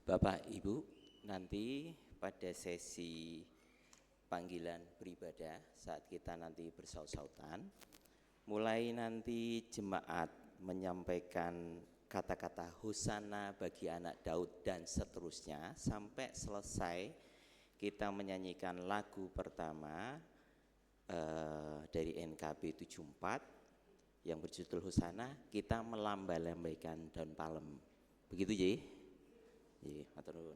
Bapak Ibu, nanti pada sesi panggilan beribadah saat kita nanti bersaut-sautan, mulai nanti jemaat menyampaikan kata-kata hosana bagi anak Daud dan seterusnya sampai selesai kita menyanyikan lagu pertama dari NKB 74 yang berjudul Hosana, kita melambaikan daun palem. Begitu Ji? Iya, matur nuwun.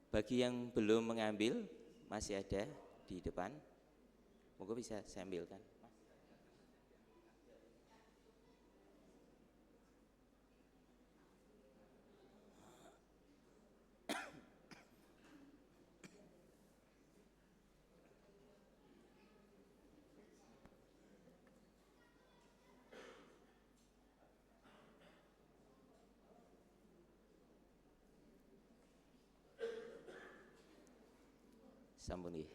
Bagi yang belum mengambil, masih ada di depan. Monggo bisa saya ambilkan. Sampun nggih.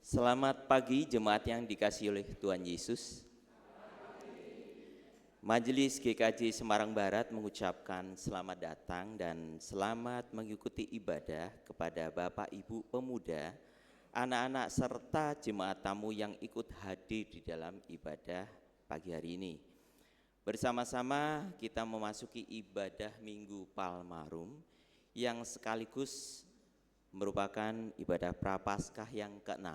Selamat pagi jemaat yang dikasihi oleh Tuhan Yesus. Majelis GKJ Semarang Barat mengucapkan selamat datang dan selamat mengikuti ibadah kepada Bapak Ibu pemuda, anak-anak serta jemaat tamu yang ikut hadir di dalam ibadah pagi hari ini. Bersama-sama kita memasuki ibadah Minggu Palmarum yang sekaligus merupakan ibadah Prapaskah yang ke-6.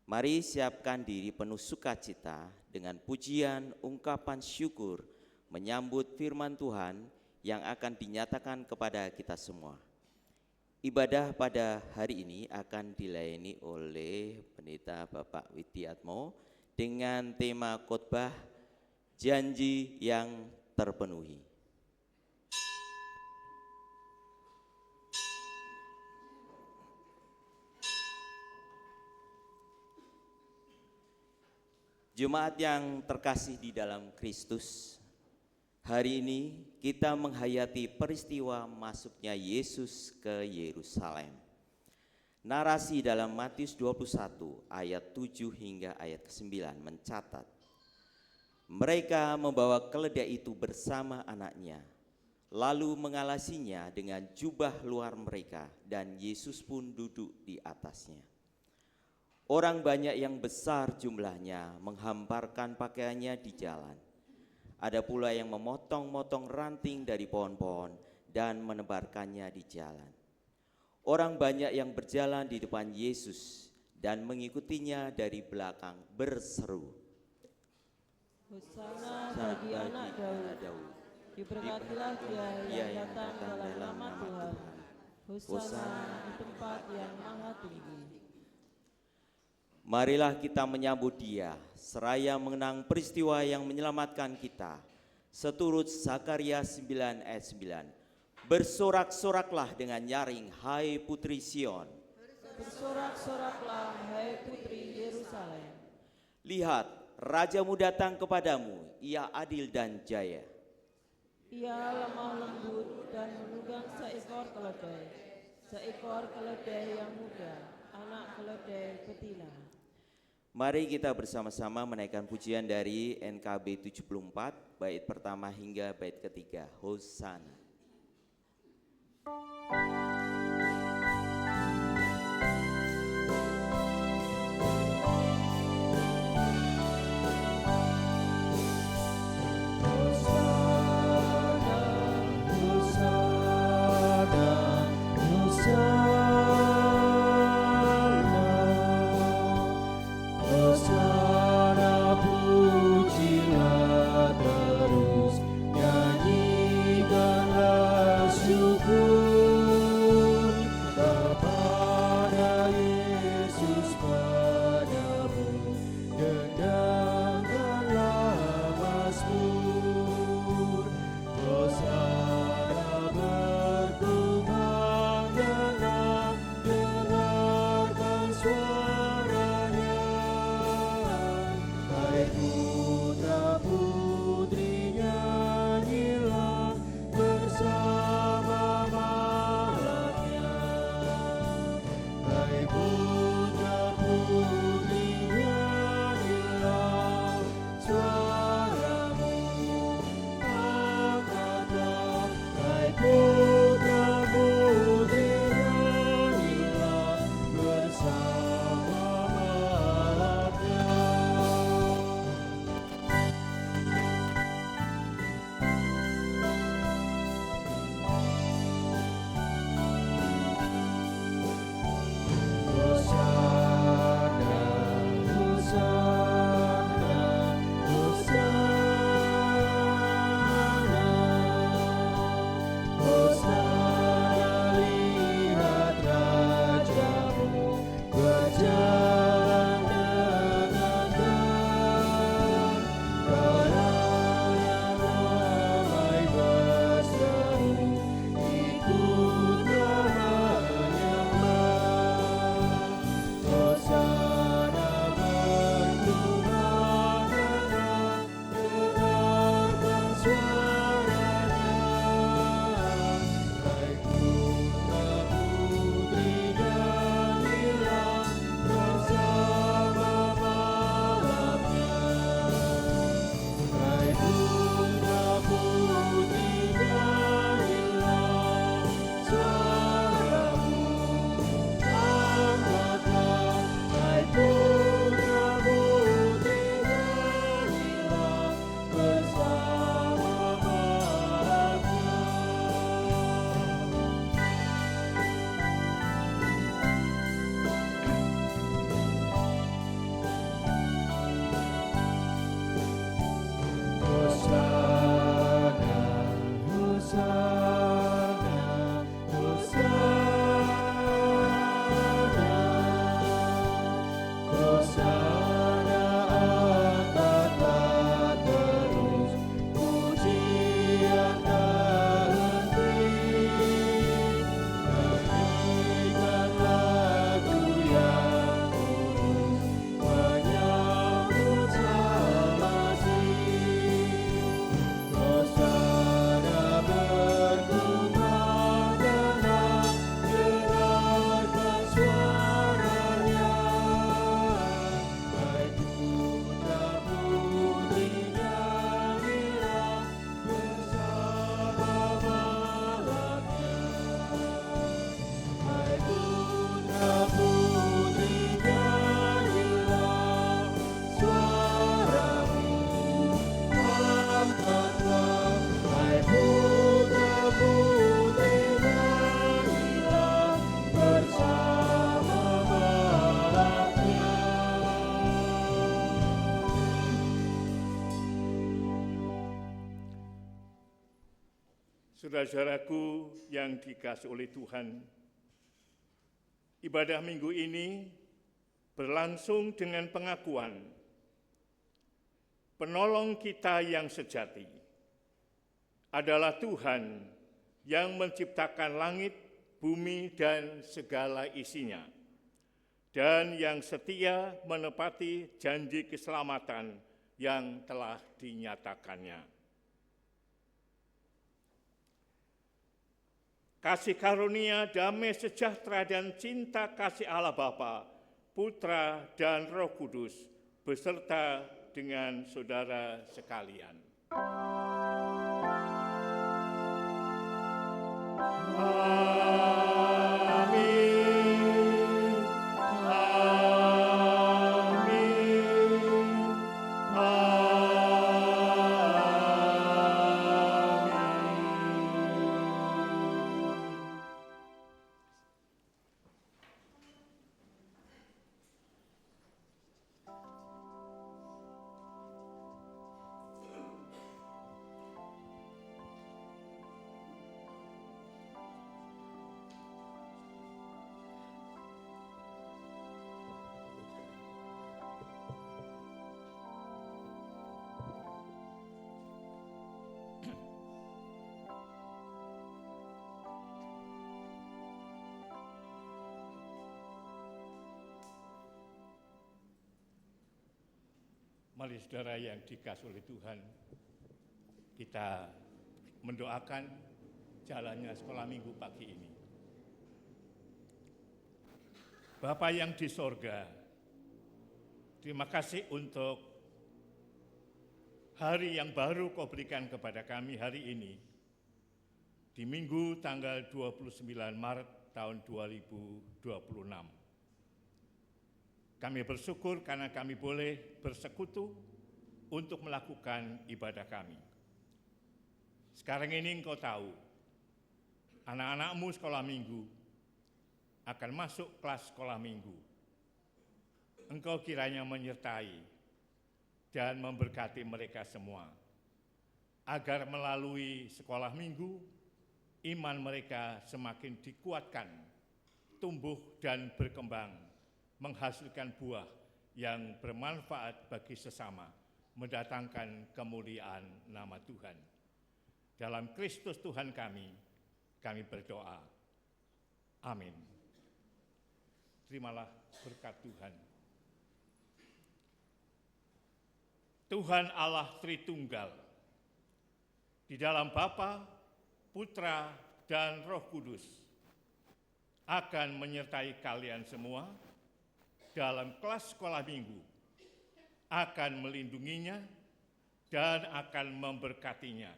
Mari siapkan diri penuh sukacita dengan pujian, ungkapan syukur, menyambut firman Tuhan yang akan dinyatakan kepada kita semua. Ibadah pada hari ini akan dilayani oleh Pendeta Bapak Widiatmo dengan tema khotbah Janji yang Terpenuhi. Jemaat yang terkasih di dalam Kristus, hari ini kita menghayati peristiwa masuknya Yesus ke Yerusalem. Narasi dalam Matius 21 ayat 7 hingga ayat ke-9 mencatat, mereka membawa keledai itu bersama anaknya, lalu mengalasinya dengan jubah luar mereka dan Yesus pun duduk di atasnya. Orang banyak yang besar jumlahnya menghamparkan pakaiannya di jalan. Ada pula yang memotong-motong ranting dari pohon-pohon dan menebarkannya di jalan. Orang banyak yang berjalan di depan Yesus dan mengikutinya dari belakang berseru, Hosana bagi anak Daud, diberkatilah dia yang datang dalam nama Tuhan. Hosana di tempat yang maha tinggi. Marilah kita menyambut Dia, seraya mengenang peristiwa yang menyelamatkan kita. Seturut Zakaria 9 ayat 9. Bersorak-soraklah dengan nyaring, hai putri Sion. Bersorak-soraklah, hai putri Yerusalem. Lihat, Rajamu datang kepadamu, Ia adil dan jaya. Ia lemah lembut dan menunggang seekor keledai yang muda, anak keledai betina. Mari kita bersama-sama menaikkan pujian dari NKB 74, bait pertama hingga bait ketiga, Hosana. Terus nyanyikanlah syukur. Saudara-saudaraku yang dikasihi oleh Tuhan, ibadah minggu ini berlangsung dengan pengakuan penolong kita yang sejati adalah Tuhan yang menciptakan langit, bumi, dan segala isinya, dan yang setia menepati janji keselamatan yang telah dinyatakannya. Kasih karunia, damai sejahtera, dan cinta kasih Allah Bapa, Putra, dan Roh Kudus beserta dengan saudara sekalian. Mari saudara yang dikasihi oleh Tuhan, kita mendoakan jalannya sekolah minggu pagi ini. Bapa yang di sorga, terima kasih untuk hari yang baru Kau berikan kepada kami hari ini, di Minggu tanggal 29 Maret tahun 2026. Kami bersyukur karena kami boleh bersekutu untuk melakukan ibadah kami. Sekarang ini Engkau tahu, anak-anakmu sekolah minggu akan masuk kelas sekolah minggu. Engkau kiranya menyertai dan memberkati mereka semua, agar melalui sekolah minggu, iman mereka semakin dikuatkan, tumbuh dan berkembang, menghasilkan buah yang bermanfaat bagi sesama, mendatangkan kemuliaan nama Tuhan. Dalam Kristus Tuhan kami berdoa. Amin. Terimalah berkat Tuhan. Tuhan Allah Tritunggal, di dalam Bapa, Putra, dan Roh Kudus, akan menyertai kalian semua dalam kelas sekolah minggu, akan melindunginya dan akan memberkatinya,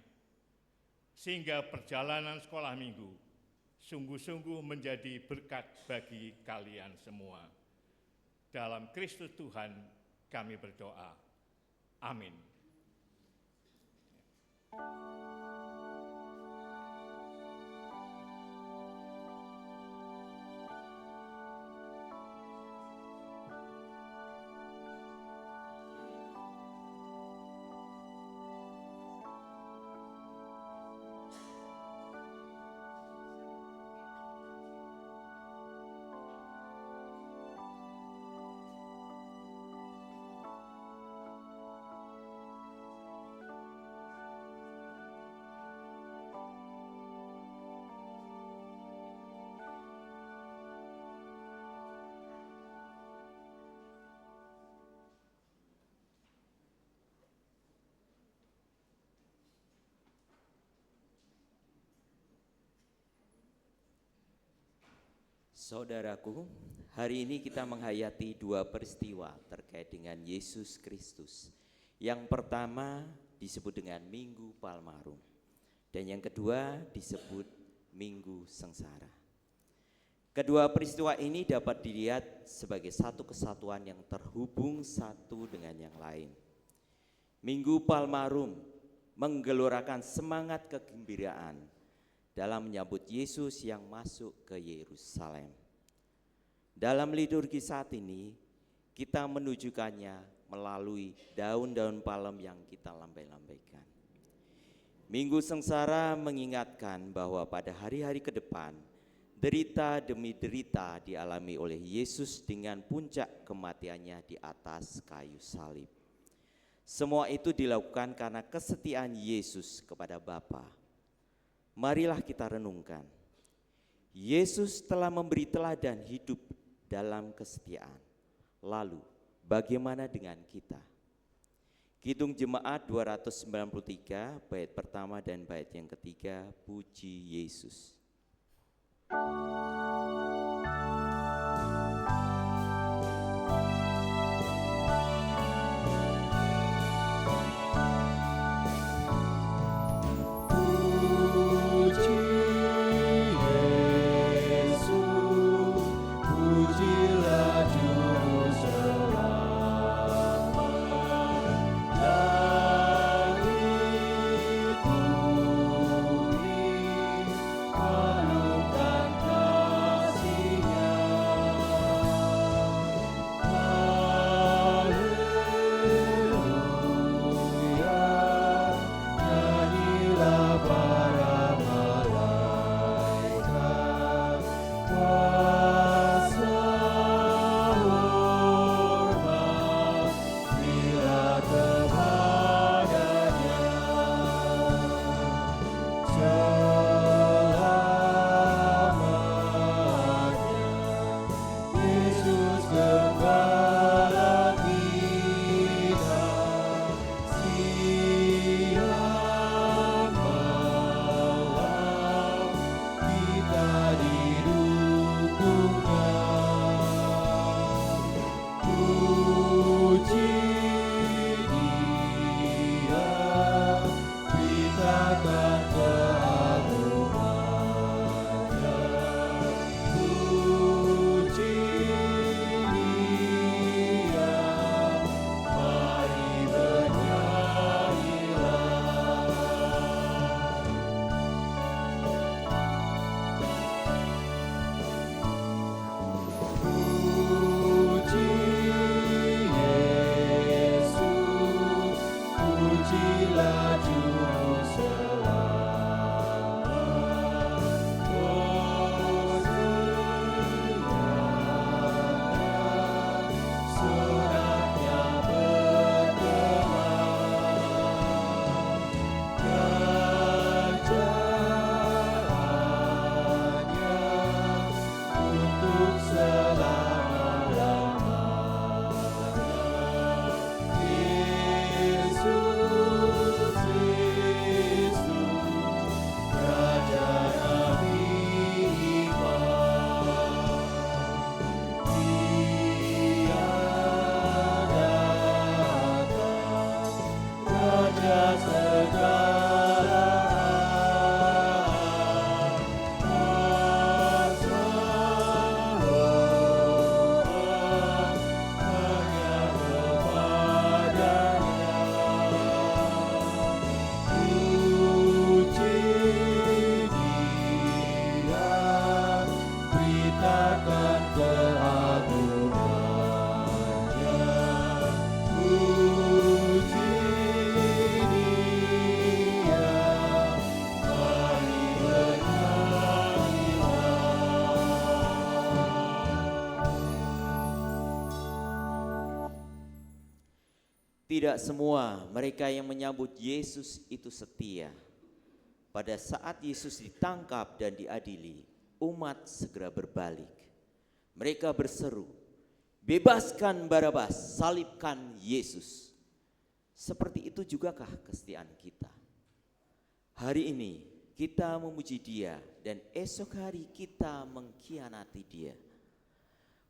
sehingga perjalanan sekolah minggu sungguh-sungguh menjadi berkat bagi kalian semua. Dalam Kristus Tuhan kami berdoa. Amin. Saudaraku, hari ini kita menghayati dua peristiwa terkait dengan Yesus Kristus. Yang pertama disebut dengan Minggu Palmarum, dan yang kedua disebut Minggu Sengsara. Kedua peristiwa ini dapat dilihat sebagai satu kesatuan yang terhubung satu dengan yang lain. Minggu Palmarum menggelorakan semangat kegembiraan dalam menyambut Yesus yang masuk ke Yerusalem. Dalam liturgi saat ini, kita menunjukkannya melalui daun-daun palem yang kita lambai-lambaikan. Minggu Sengsara mengingatkan bahwa pada hari-hari ke depan, derita demi derita dialami oleh Yesus dengan puncak kematiannya di atas kayu salib. Semua itu dilakukan karena kesetiaan Yesus kepada Bapa. Marilah kita renungkan. Yesus telah memberi teladan hidup dalam kesetiaan. Lalu, bagaimana dengan kita? Kidung Jemaat 293, bait pertama dan bait yang ketiga, Puji Yesus. Tidak semua mereka yang menyambut Yesus itu setia. Pada saat Yesus ditangkap dan diadili, umat segera berbalik. Mereka berseru, "Bebaskan Barabas, salibkan Yesus." Seperti itu jugakah kesetiaan kita? Hari ini kita memuji Dia dan esok hari kita mengkhianati Dia.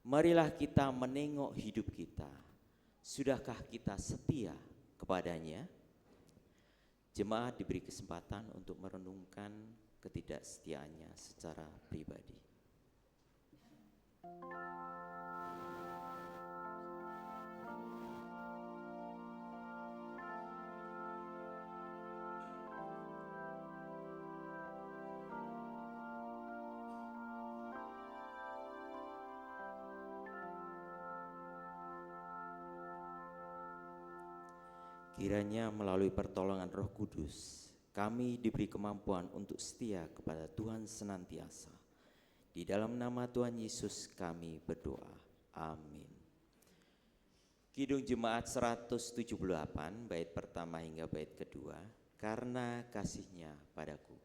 Marilah kita menengok hidup kita. Sudahkah kita setia kepadanya? Jemaat diberi kesempatan untuk merenungkan ketidaksetiaannya secara pribadi. Kiranya melalui pertolongan Roh Kudus, kami diberi kemampuan untuk setia kepada Tuhan senantiasa. Di dalam nama Tuhan Yesus kami berdoa. Amin. Kidung Jemaat 178, bait pertama hingga bait kedua, karena kasih-Nya padaku.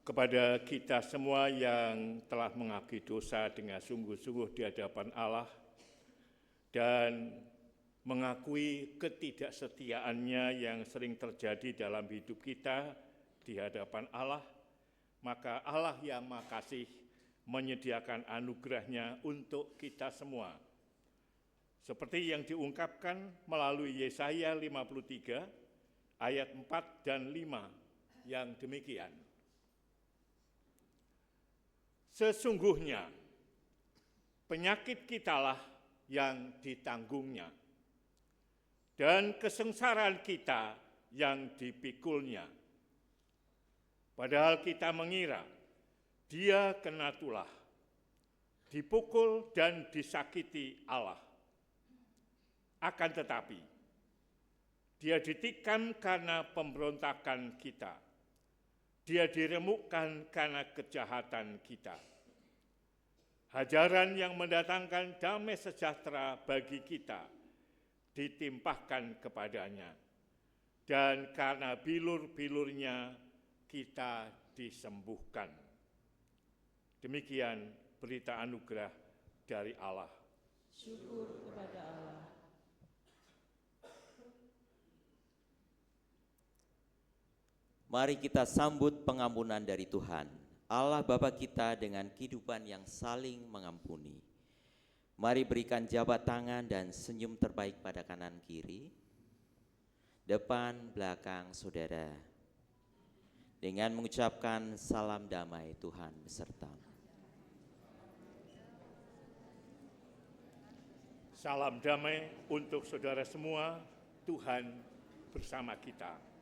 Kepada kita semua yang telah mengakui dosa dengan sungguh-sungguh di hadapan Allah dan mengakui ketidaksetiaannya yang sering terjadi dalam hidup kita di hadapan Allah, maka Allah yang Maha Kasih menyediakan anugerah-Nya untuk kita semua. Seperti yang diungkapkan melalui Yesaya 53 ayat 4 dan 5 yang demikian. Sesungguhnya penyakit kitalah yang ditanggungnya dan kesengsaraan kita yang dipikulnya. Padahal kita mengira dia kena tulah, dipukul dan disakiti Allah. Akan tetapi dia ditikam karena pemberontakan kita. Dia diremukkan karena kejahatan kita. Hajaran yang mendatangkan damai sejahtera bagi kita ditimpahkan kepadanya. Dan karena bilur-bilurnya kita disembuhkan. Demikian berita anugerah dari Allah. Syukur kepada Allah. Mari kita sambut pengampunan dari Tuhan, Allah Bapa kita dengan kehidupan yang saling mengampuni. Mari berikan jabat tangan dan senyum terbaik pada kanan kiri, depan belakang saudara, dengan mengucapkan salam damai Tuhan beserta. Salam damai untuk saudara semua, Tuhan bersama kita.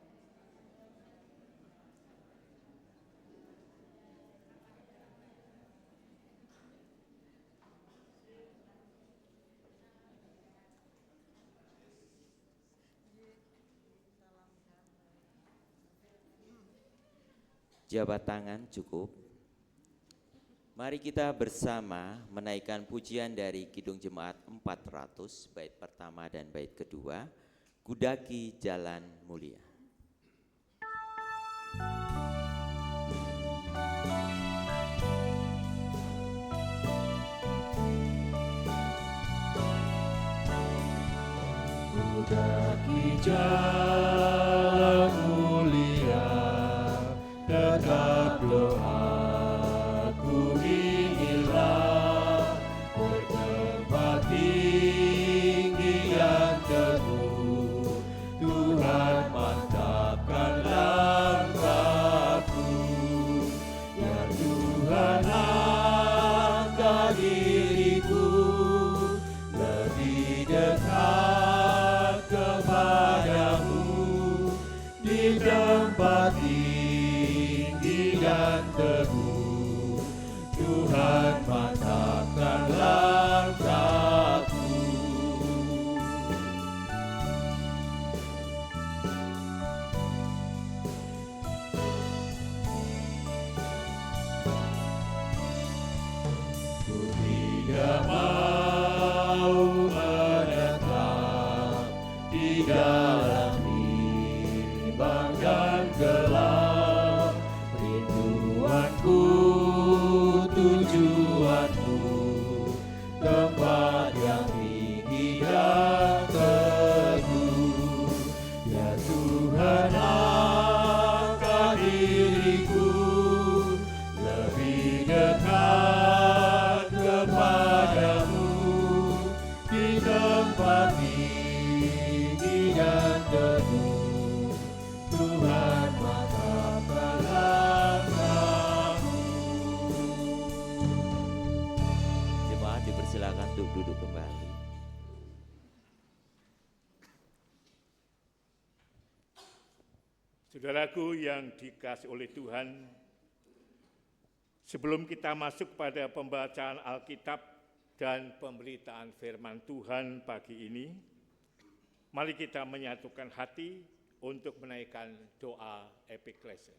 Jabat tangan cukup. Mari kita bersama menaikkan pujian dari Kidung Jemaat 400, bait pertama dan bait kedua, Kudaki Jalan Mulia. Kudaki jalan mulia, tetap doaku inilah, bertempat tinggi yang teguh, Tuhan mantapkan langkahku, ya Tuhan angkat diriku lebih dekat kepadamu di tempat tinggi dan teguh, Tuhan mantapkan langkahku. Ku tidak mau menetap di dalam bimbang dan gelap, rinduanku tujuanmu, tempat yang tinggi dan teguh, ya Tuhan angkat diriku lebih dekat kepadamu di tempat tinggi dan teguh, Tuhan mantapkan langkahmu. Jemaat dipersilakan untuk duduk kembali. Saudaraku yang dikasihi oleh Tuhan, sebelum kita masuk pada pembacaan Alkitab dan pemberitaan firman Tuhan pagi ini, mari kita menyatukan hati untuk menaikkan doa epiklesia.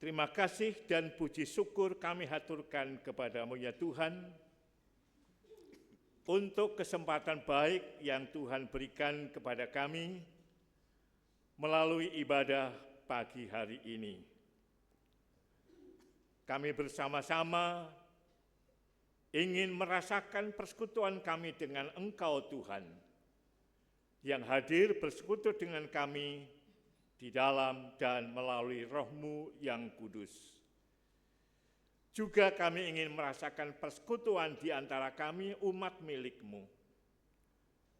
Terima kasih dan puji syukur kami haturkan kepadamu ya Tuhan, untuk kesempatan baik yang Tuhan berikan kepada kami melalui ibadah pagi hari ini. Kami bersama-sama ingin merasakan persekutuan kami dengan Engkau Tuhan, yang hadir bersekutu dengan kami di dalam dan melalui Roh-Mu yang kudus. Juga kami ingin merasakan persekutuan di antara kami umat milik-Mu,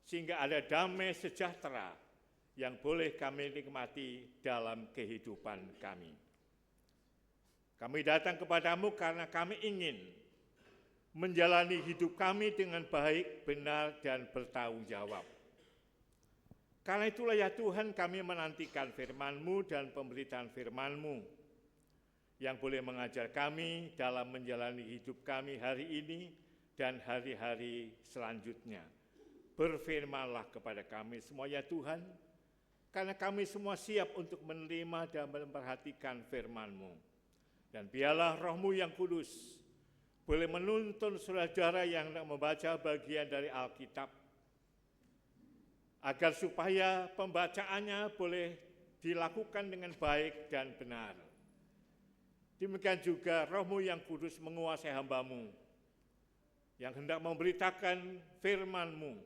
sehingga ada damai sejahtera yang boleh kami nikmati dalam kehidupan kami. Kami datang kepadamu karena kami ingin menjalani hidup kami dengan baik, benar, dan bertanggung jawab. Karena itulah ya Tuhan, kami menantikan firman-Mu dan pemberitaan firman-Mu yang boleh mengajar kami dalam menjalani hidup kami hari ini dan hari-hari selanjutnya. Berfirmanlah kepada kami semua ya Tuhan, karena kami semua siap untuk menerima dan memperhatikan firman-Mu. Dan biarlah Roh-Mu yang kudus boleh menuntun saudara yang hendak membaca bagian dari Alkitab, agar supaya pembacaannya boleh dilakukan dengan baik dan benar. Demikian juga Roh-Mu yang kudus menguasai hamba-Mu yang hendak memberitakan firman-Mu,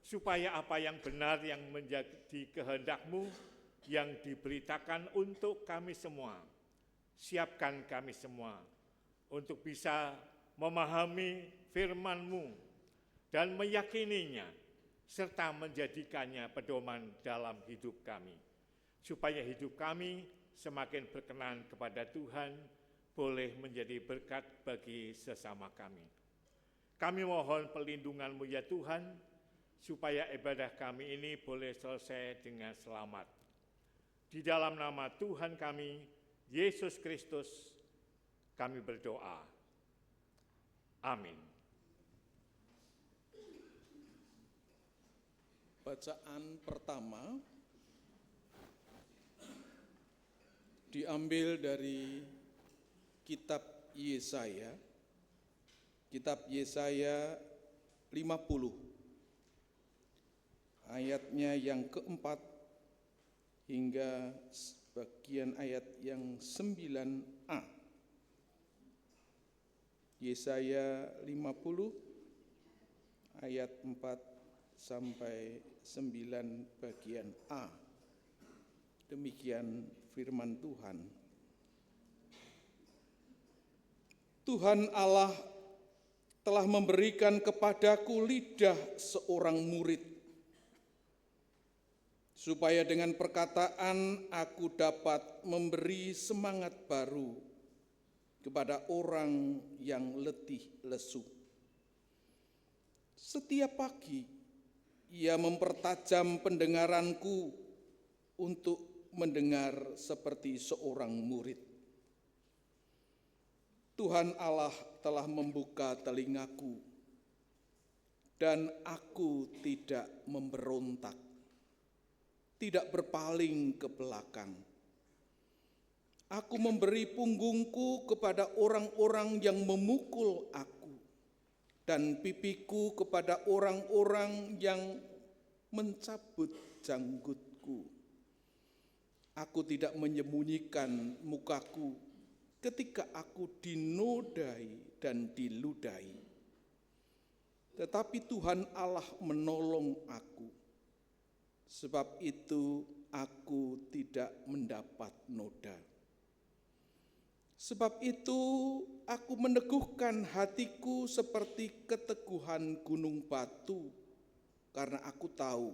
supaya apa yang benar yang menjadi kehendak-Mu yang diberitakan untuk kami semua. Siapkan kami semua untuk bisa memahami firman-Mu dan meyakininya, serta menjadikannya pedoman dalam hidup kami, supaya hidup kami semakin berkenan kepada Tuhan, boleh menjadi berkat bagi sesama kami. Kami mohon perlindungan-Mu ya Tuhan, supaya ibadah kami ini boleh selesai dengan selamat. Di dalam nama Tuhan kami, Yesus Kristus, kami berdoa. Amin. Bacaan pertama diambil dari kitab Yesaya, kitab Yesaya 50, ayatnya yang keempat hingga bagian ayat yang 9a. Yesaya 50 ayat 4 sampai 9 bagian A. Demikian firman Tuhan. Tuhan Allah telah memberikan kepadaku lidah seorang murid, supaya dengan perkataan aku dapat memberi semangat baru kepada orang yang letih lesu. Setiap pagi ia mempertajam pendengaranku untuk mendengar seperti seorang murid. Tuhan Allah telah membuka telingaku, dan aku tidak memberontak, tidak berpaling ke belakang. Aku memberi punggungku kepada orang-orang yang memukul aku, dan pipiku kepada orang-orang yang mencabut janggutku. Aku tidak menyembunyikan mukaku ketika aku dinodai dan diludahi. Tetapi Tuhan Allah menolong aku. Sebab itu aku tidak mendapat noda. Sebab itu aku meneguhkan hatiku seperti keteguhan gunung batu, karena aku tahu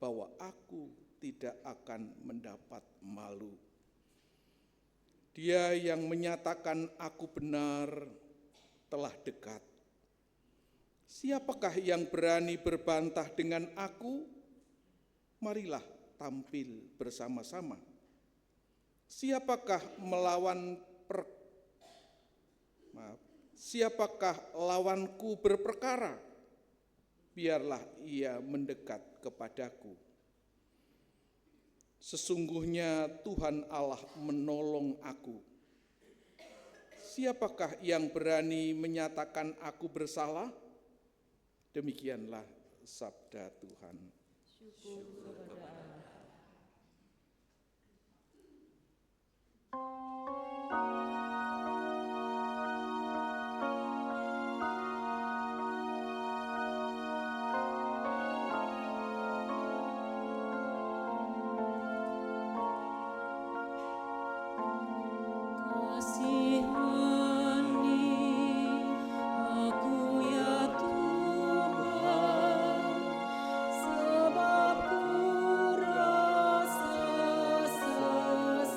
bahwa aku tidak akan mendapat malu. Dia yang menyatakan aku benar telah dekat. Siapakah yang berani berbantah dengan aku? Marilah tampil bersama-sama. Siapakah siapakah lawanku berperkara? Biarlah ia mendekat kepadaku. Sesungguhnya Tuhan Allah menolong aku. Siapakah yang berani menyatakan aku bersalah? Demikianlah sabda Tuhan. Syukur kepada Allah. Sebab ku rasa sesat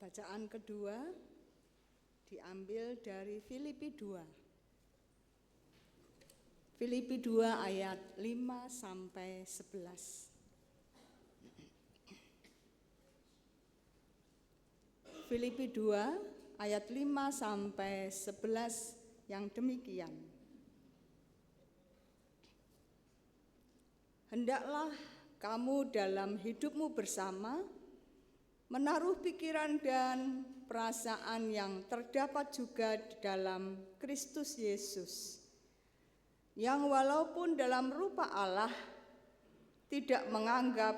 Bacaan kedua diambil dari Filipi 2. Filipi 2 ayat 5 sampai 11. Filipi 2 ayat 5 sampai 11 yang demikian. Hendaklah kamu dalam hidupmu bersama menaruh pikiran dan perasaan yang terdapat juga dalam Kristus Yesus, yang walaupun dalam rupa Allah tidak menganggap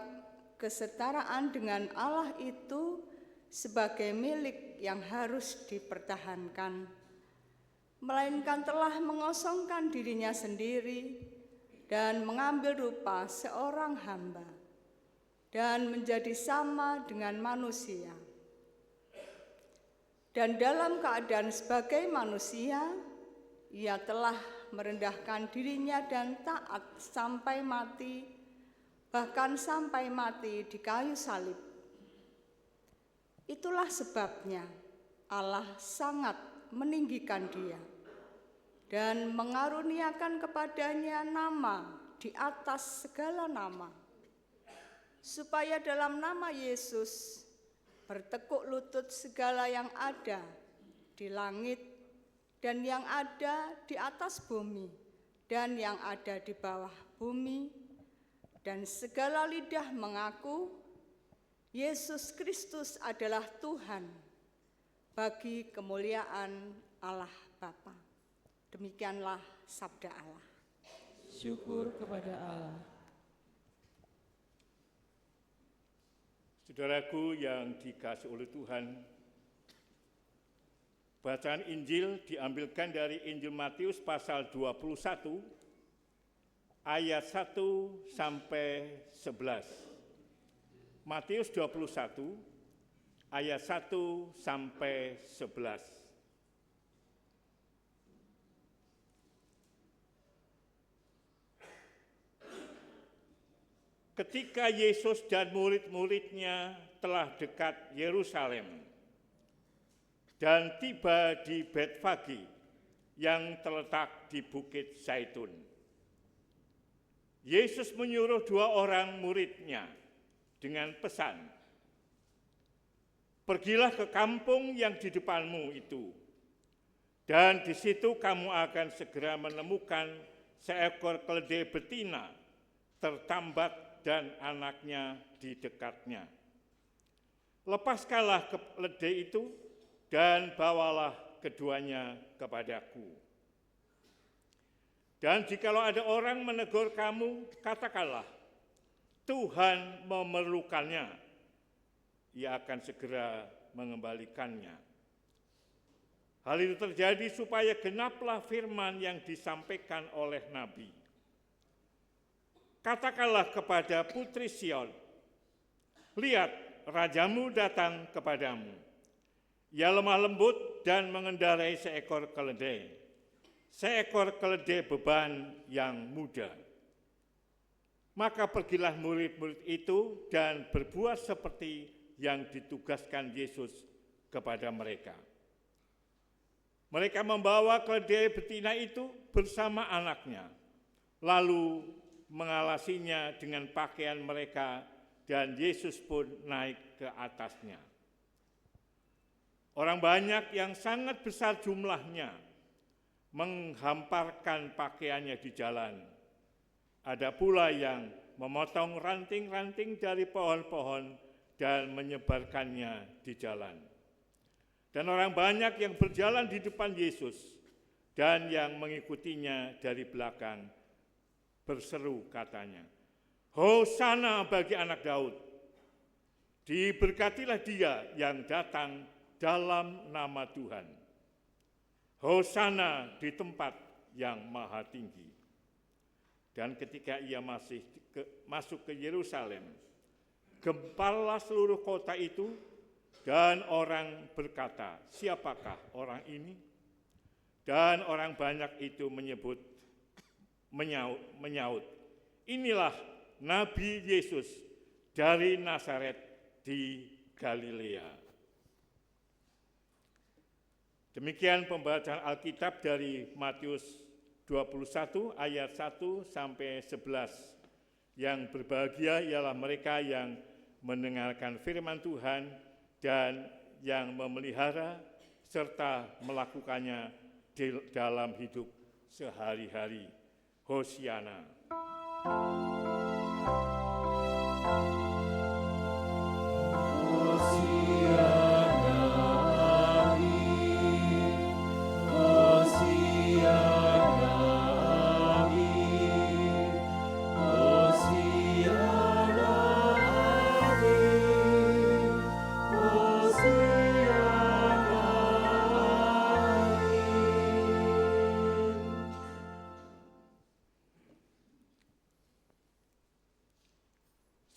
kesetaraan dengan Allah itu sebagai milik yang harus dipertahankan, melainkan telah mengosongkan dirinya sendiri dan mengambil rupa seorang hamba dan menjadi sama dengan manusia. Dan dalam keadaan sebagai manusia, ia telah merendahkan dirinya dan taat sampai mati, bahkan sampai mati di kayu salib. Itulah sebabnya Allah sangat meninggikan dia dan mengaruniakan kepadanya nama di atas segala nama, supaya dalam nama Yesus bertekuk lutut segala yang ada di langit dan yang ada di atas bumi dan yang ada di bawah bumi, dan segala lidah mengaku Yesus Kristus adalah Tuhan, bagi kemuliaan Allah Bapa. Demikianlah sabda Allah. Syukur kepada Allah. Saudaraku yang dikasihi oleh Tuhan, bacaan Injil diambilkan dari Injil Matius pasal 21 ayat 1 sampai 11. Matius 21 ayat 1 sampai 11. Ketika Yesus dan murid-muridnya telah dekat Yerusalem dan tiba di Betfagi yang terletak di Bukit Zaitun, Yesus menyuruh 2 orang muridnya dengan pesan, "Pergilah ke kampung yang di depanmu itu, dan di situ kamu akan segera menemukan seekor keledai betina tertambat dan anaknya di dekatnya. Lepaskanlah keledai itu dan bawalah keduanya kepadaku. Dan jikalau ada orang menegur kamu, katakanlah, Tuhan memerlukannya, ia akan segera mengembalikannya." Hal itu terjadi supaya genaplah firman yang disampaikan oleh Nabi. "Katakanlah kepada putri Sion, lihat, rajamu datang kepadamu. Ia lemah lembut dan mengendarai seekor keledai beban yang muda." Maka pergilah murid-murid itu dan berbuat seperti yang ditugaskan Yesus kepada mereka. Mereka membawa keledai betina itu bersama anaknya, lalu mengalasinya dengan pakaian mereka, dan Yesus pun naik ke atasnya. Orang banyak yang sangat besar jumlahnya menghamparkan pakaiannya di jalan. Ada pula yang memotong ranting-ranting dari pohon-pohon dan menyebarkannya di jalan. Dan orang banyak yang berjalan di depan Yesus dan yang mengikutinya dari belakang berseru katanya, "Hosana bagi anak Daud, diberkatilah dia yang datang dalam nama Tuhan. Hosana di tempat yang maha tinggi. Dan ketika ia masuk ke Yerusalem, gemparlah seluruh kota itu, dan orang berkata, siapakah orang ini? Dan orang banyak itu menyaut, inilah Nabi Yesus dari Nazaret di Galilea. Demikian pembacaan Alkitab dari Matius 21 ayat 1 sampai 11. Yang berbahagia ialah mereka yang mendengarkan firman Tuhan dan yang memelihara serta melakukannya dalam hidup sehari-hari. Hosiana.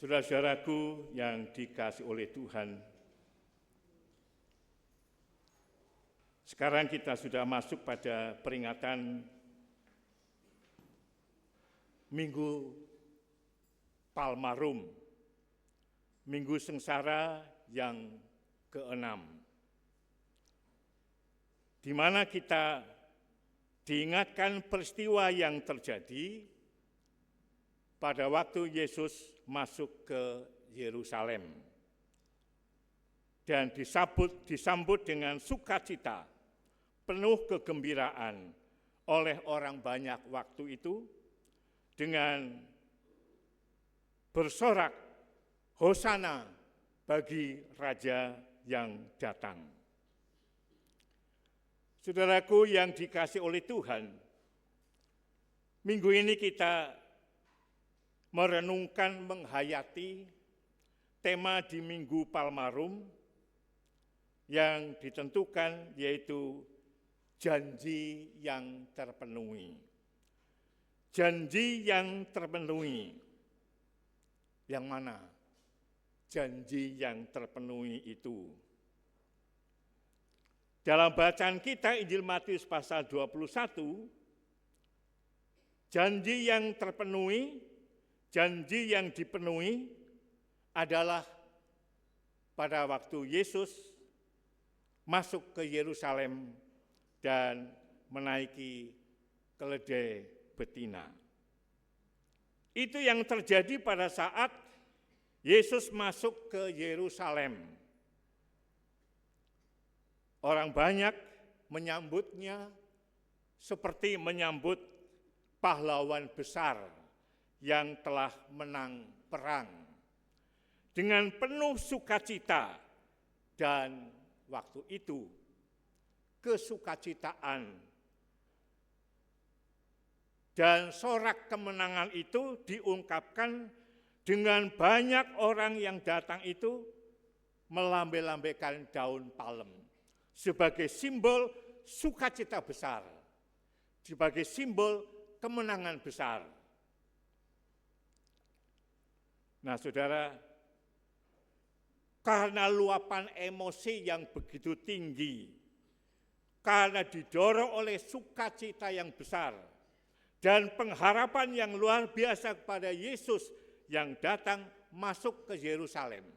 Saudara-saudaraku yang dikasihi oleh Tuhan, sekarang kita sudah masuk pada peringatan Minggu Palmarum, Minggu Sengsara yang ke-6, di mana kita diingatkan peristiwa yang terjadi pada waktu Yesus masuk ke Yerusalem dan disambut dengan sukacita, penuh kegembiraan oleh orang banyak waktu itu dengan bersorak, Hosana bagi Raja yang datang. Saudaraku yang dikasihi oleh Tuhan, minggu ini kita merenungkan, menghayati tema di Minggu Palmarum yang ditentukan, yaitu janji yang terpenuhi. Janji yang terpenuhi. Yang mana janji yang terpenuhi itu? Dalam bacaan kita Injil Matius pasal 21, janji yang terpenuhi, janji yang dipenuhi adalah pada waktu Yesus masuk ke Yerusalem dan menaiki keledai betina. Itu yang terjadi pada saat Yesus masuk ke Yerusalem. Orang banyak menyambutnya seperti menyambut pahlawan besar yang telah menang perang dengan penuh sukacita, dan waktu itu kesukacitaan dan sorak kemenangan itu diungkapkan dengan banyak orang yang datang itu melambai-lambaikan daun palem sebagai simbol sukacita besar, sebagai simbol kemenangan besar. Nah, saudara, karena luapan emosi yang begitu tinggi, karena didorong oleh sukacita yang besar, dan pengharapan yang luar biasa kepada Yesus yang datang masuk ke Yerusalem,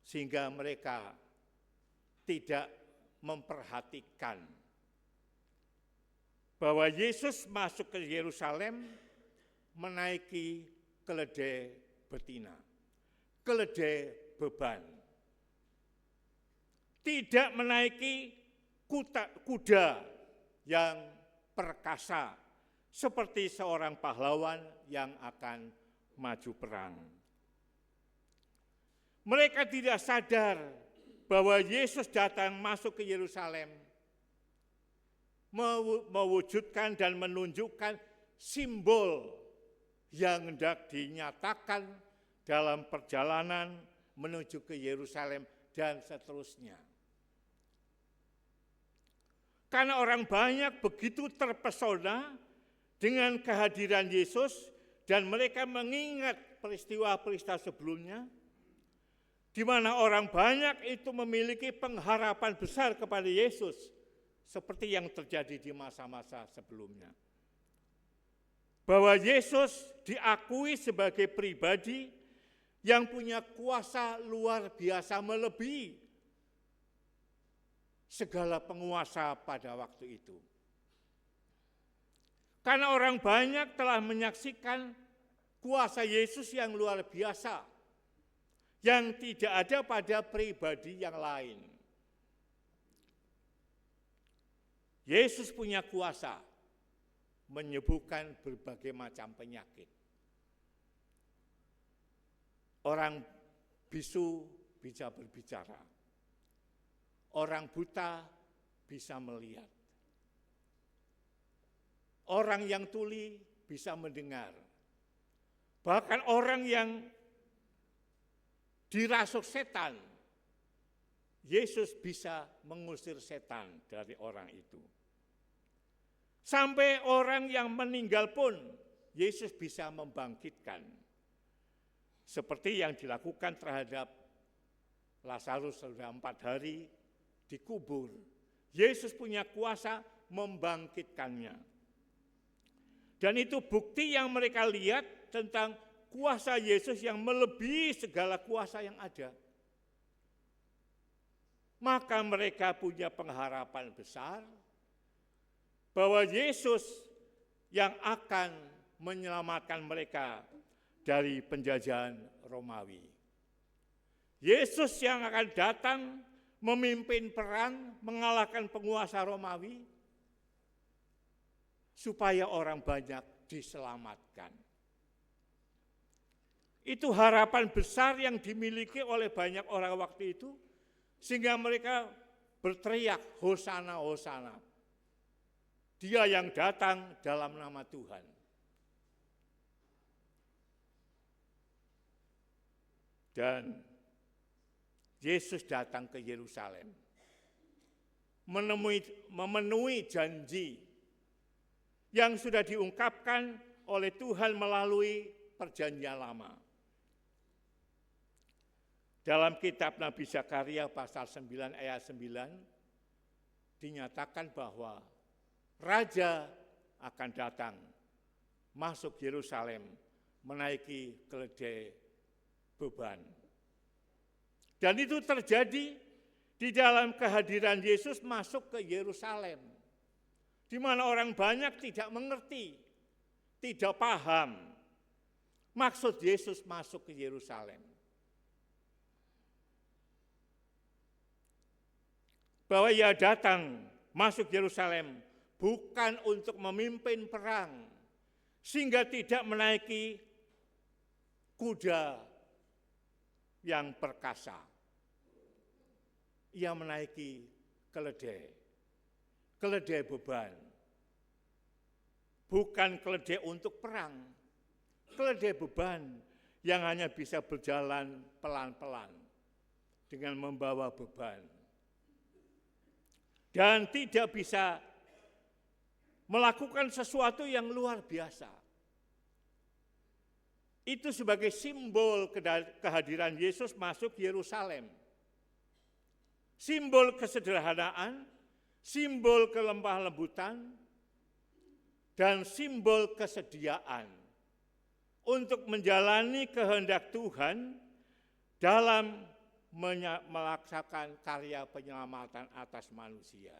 sehingga mereka tidak memperhatikan bahwa Yesus masuk ke Yerusalem menaiki keledai betina, keledai beban. Tidak menaiki kuda yang perkasa seperti seorang pahlawan yang akan maju perang. Mereka tidak sadar bahwa Yesus datang masuk ke Yerusalem mewujudkan dan menunjukkan simbol yang hendak dinyatakan dalam perjalanan menuju ke Yerusalem dan seterusnya. Karena orang banyak begitu terpesona dengan kehadiran Yesus dan mereka mengingat peristiwa-peristiwa sebelumnya, di mana orang banyak itu memiliki pengharapan besar kepada Yesus, seperti yang terjadi di masa-masa sebelumnya. Bahwa Yesus diakui sebagai pribadi yang punya kuasa luar biasa melebihi segala penguasa pada waktu itu. Karena orang banyak telah menyaksikan kuasa Yesus yang luar biasa, yang tidak ada pada pribadi yang lain. Yesus punya kuasa menyembuhkan berbagai macam penyakit. Orang bisu bisa berbicara. Orang buta bisa melihat. Orang yang tuli bisa mendengar. Bahkan orang yang dirasuk setan, Yesus bisa mengusir setan dari orang itu. Sampai orang yang meninggal pun Yesus bisa membangkitkan. Seperti yang dilakukan terhadap Lazarus sudah 4 hari dikubur. Yesus punya kuasa membangkitkannya. Dan itu bukti yang mereka lihat tentang kuasa Yesus yang melebihi segala kuasa yang ada. Maka mereka punya pengharapan besar bahwa Yesus yang akan menyelamatkan mereka dari penjajahan Romawi. Yesus yang akan datang memimpin perang, mengalahkan penguasa Romawi, supaya orang banyak diselamatkan. Itu harapan besar yang dimiliki oleh banyak orang waktu itu, sehingga mereka berteriak, Hosana, Hosana. Dia yang datang dalam nama Tuhan. Dan Yesus datang ke Yerusalem, memenuhi janji yang sudah diungkapkan oleh Tuhan melalui perjanjian lama. Dalam kitab Nabi Zakaria pasal 9 ayat 9 dinyatakan bahwa Raja akan datang masuk Yerusalem menaiki keledai beban. Dan itu terjadi di dalam kehadiran Yesus masuk ke Yerusalem, di mana orang banyak tidak mengerti, tidak paham maksud Yesus masuk ke Yerusalem. Bahwa ia datang masuk Yerusalem bukan untuk memimpin perang, sehingga tidak menaiki kuda yang perkasa. Ia menaiki keledai beban. Bukan keledai untuk perang, keledai beban yang hanya bisa berjalan pelan-pelan dengan membawa beban. Dan tidak bisa melakukan sesuatu yang luar biasa. Itu sebagai simbol kehadiran Yesus masuk Yerusalem. Simbol kesederhanaan, simbol kelemah lembutan, dan simbol kesediaan untuk menjalani kehendak Tuhan dalam melaksanakan karya penyelamatan atas manusia.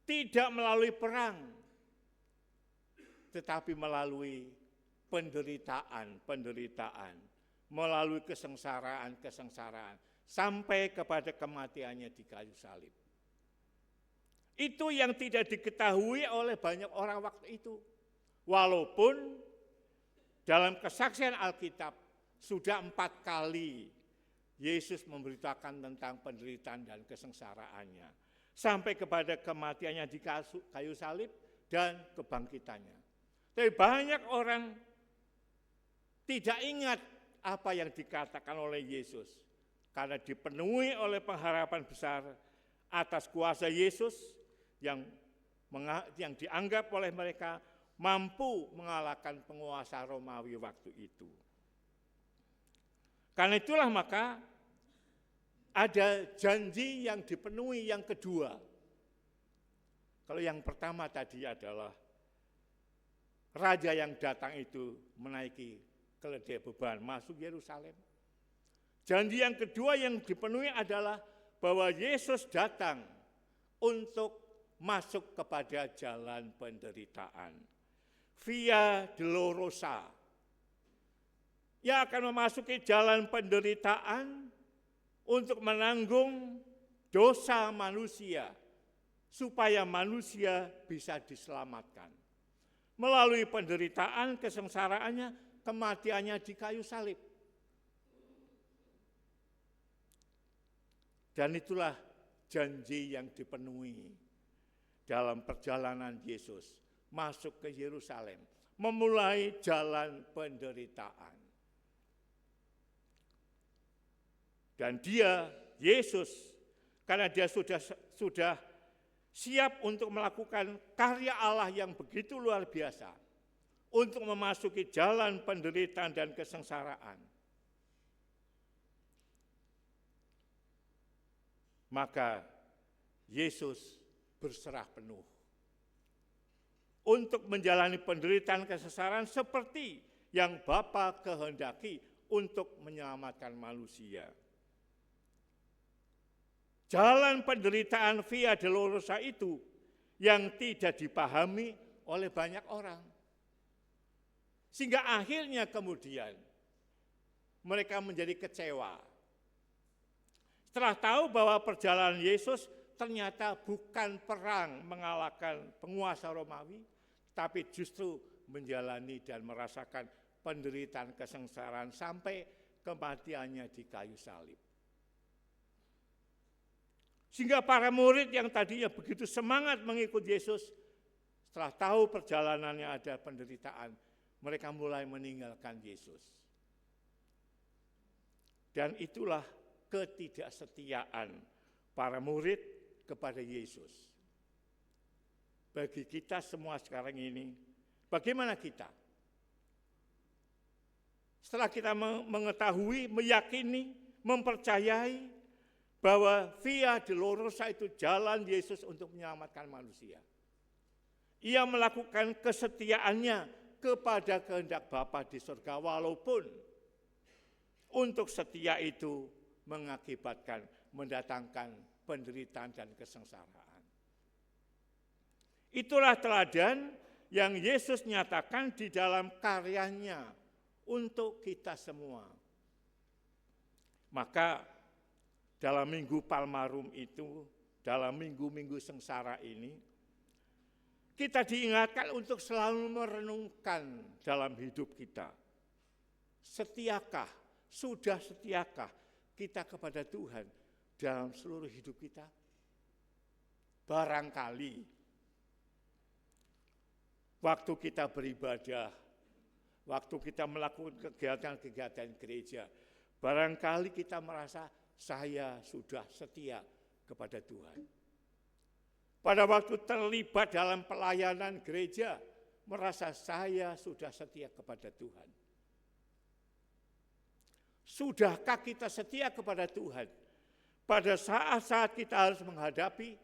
Tidak melalui perang, tetapi melalui penderitaan, melalui kesengsaraan, sampai kepada kematiannya di kayu salib. Itu yang tidak diketahui oleh banyak orang waktu itu. Walaupun dalam kesaksian Alkitab sudah 4 kali Yesus memberitakan tentang penderitaan dan kesengsaraannya, sampai kepada kematiannya di kayu salib dan kebangkitannya. Tapi banyak orang tidak ingat apa yang dikatakan oleh Yesus, karena dipenuhi oleh pengharapan besar atas kuasa Yesus, yang dianggap oleh mereka mampu mengalahkan penguasa Romawi waktu itu. Karena itulah maka ada janji yang dipenuhi yang kedua. Kalau yang pertama tadi adalah raja yang datang itu menaiki keledai beban masuk Yerusalem. Janji yang kedua yang dipenuhi adalah bahwa Yesus datang untuk masuk kepada jalan penderitaan. Via Dolorosa. Ia akan memasuki jalan penderitaan untuk menanggung dosa manusia, supaya manusia bisa diselamatkan. Melalui penderitaan, kesengsaraannya, kematiannya di kayu salib. Dan itulah janji yang dipenuhi dalam perjalanan Yesus masuk ke Yerusalem, memulai jalan penderitaan. Dan dia, Yesus, karena dia sudah siap untuk melakukan karya Allah yang begitu luar biasa, untuk memasuki jalan penderitaan dan kesengsaraan. Maka Yesus berserah penuh untuk menjalani penderitaan kesengsaraan seperti yang Bapa kehendaki untuk menyelamatkan manusia. Jalan penderitaan via Dolorosa itu yang tidak dipahami oleh banyak orang. Sehingga akhirnya kemudian mereka menjadi kecewa. Setelah tahu bahwa perjalanan Yesus ternyata bukan perang mengalahkan penguasa Romawi, tapi justru menjalani dan merasakan penderitaan kesengsaraan sampai kematiannya di kayu salib. Sehingga para murid yang tadinya begitu semangat mengikut Yesus, setelah tahu perjalanannya ada penderitaan, mereka mulai meninggalkan Yesus. Dan itulah ketidaksetiaan para murid kepada Yesus. Bagi kita semua sekarang ini, bagaimana kita? Setelah kita mengetahui, meyakini, mempercayai bahwa via Dolorosa itu jalan Yesus untuk menyelamatkan manusia. Ia melakukan kesetiaannya kepada kehendak Bapa di surga, walaupun untuk setia itu mengakibatkan, mendatangkan penderitaan dan kesengsaraan. Itulah teladan yang Yesus nyatakan di dalam karyanya untuk kita semua. Maka dalam Minggu Palmarum itu, dalam minggu-minggu sengsara ini, kita diingatkan untuk selalu merenungkan dalam hidup kita. Setiakah, sudah setiakah kita kepada Tuhan dalam seluruh hidup kita? Barangkali waktu kita beribadah, waktu kita melakukan kegiatan-kegiatan gereja, barangkali kita merasa saya sudah setia kepada Tuhan. Pada waktu terlibat dalam pelayanan gereja, merasa saya sudah setia kepada Tuhan. Sudahkah kita setia kepada Tuhan pada saat-saat kita harus menghadapi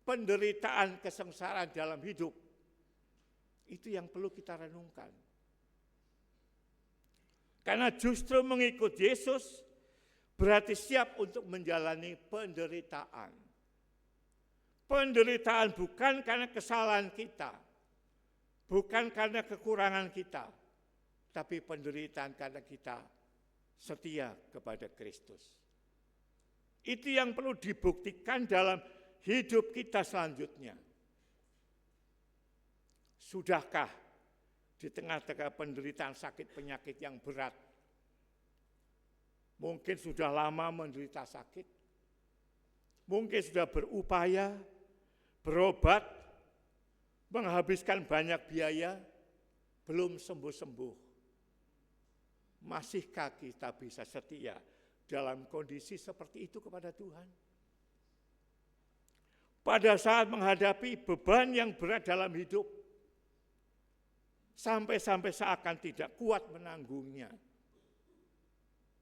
penderitaan, kesengsaraan dalam hidup? Itu yang perlu kita renungkan. Karena justru mengikut Yesus berarti siap untuk menjalani penderitaan. Penderitaan bukan karena kesalahan kita, bukan karena kekurangan kita, tapi penderitaan karena kita setia kepada Kristus. Itu yang perlu dibuktikan dalam hidup kita selanjutnya. Sudahkah di tengah-tengah penderitaan sakit penyakit yang berat, mungkin sudah lama menderita sakit, mungkin sudah berupaya, berobat, menghabiskan banyak biaya, belum sembuh-sembuh. Masihkah kita bisa setia dalam kondisi seperti itu kepada Tuhan? pada saat menghadapi beban yang berat dalam hidup, sampai-sampai seakan tidak kuat menanggungnya.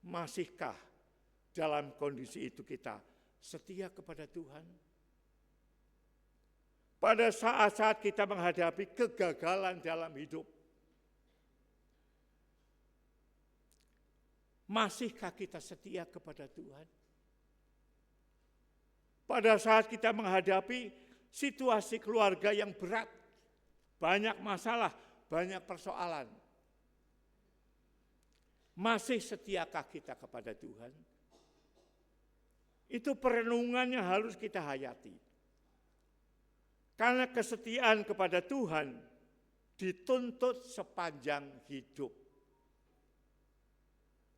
Masihkah dalam kondisi itu kita setia kepada Tuhan? Pada saat-saat kita menghadapi kegagalan dalam hidup, masihkah kita setia kepada Tuhan? Pada saat kita menghadapi situasi keluarga yang berat, banyak masalah, banyak persoalan, masih setiakah kita kepada Tuhan? Itu perenungan yang harus kita hayati. Karena kesetiaan kepada Tuhan dituntut sepanjang hidup.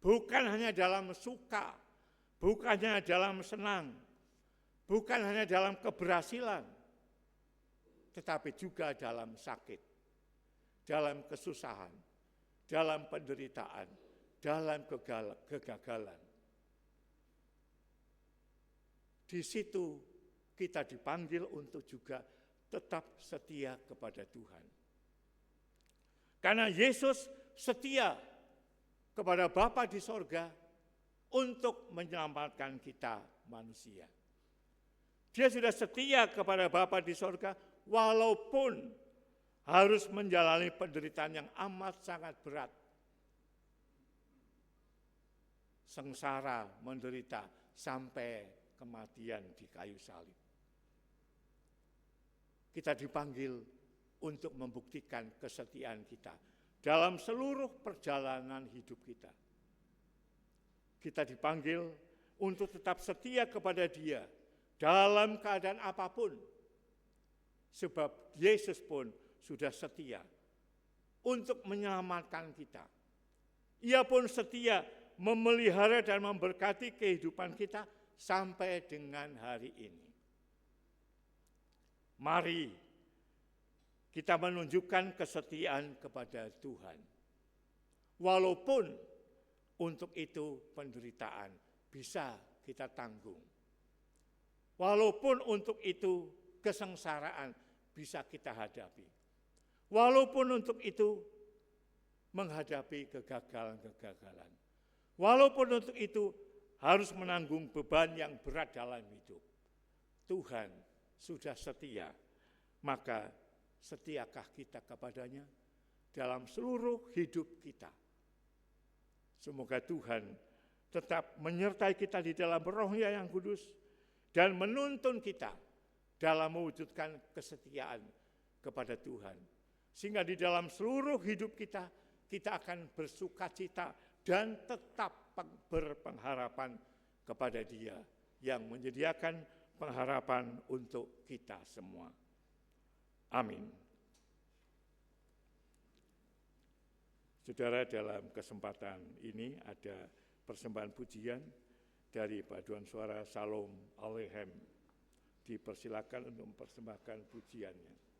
Bukan hanya dalam suka, bukan hanya dalam senang, bukan hanya dalam keberhasilan, tetapi juga dalam sakit, dalam kesusahan, dalam penderitaan, dalam kegagalan. Di situ kita dipanggil untuk juga tetap setia kepada Tuhan. Karena Yesus setia kepada Bapa di sorga untuk menyelamatkan kita manusia. Dia sudah setia kepada Bapa di sorga walaupun harus menjalani penderitaan yang amat sangat berat. Sengsara, menderita, sampai kematian di kayu salib. Kita dipanggil untuk membuktikan kesetiaan kita dalam seluruh perjalanan hidup kita. Kita dipanggil untuk tetap setia kepada Dia dalam keadaan apapun. Sebab Yesus pun sudah setia untuk menyelamatkan kita. Ia pun setia memelihara dan memberkati kehidupan kita sampai dengan hari ini. Mari kita menunjukkan kesetiaan kepada Tuhan. Walaupun untuk itu penderitaan bisa kita tanggung. Walaupun untuk itu kesengsaraan bisa kita hadapi. Walaupun untuk itu menghadapi kegagalan-kegagalan. Walaupun untuk itu harus menanggung beban yang berat dalam hidup. Tuhan sudah setia, maka setiakah kita kepadanya dalam seluruh hidup kita? Semoga Tuhan tetap menyertai kita di dalam Roh-Nya yang kudus dan menuntun kita dalam mewujudkan kesetiaan kepada Tuhan. Sehingga di dalam seluruh hidup kita, kita akan bersukacita dan tetap berpengharapan kepada Dia yang menyediakan pengharapan untuk kita semua. Amin. Saudara, dalam kesempatan ini ada persembahan pujian dari paduan suara Salom Alehem. Dipersilakan untuk mempersembahkan pujiannya.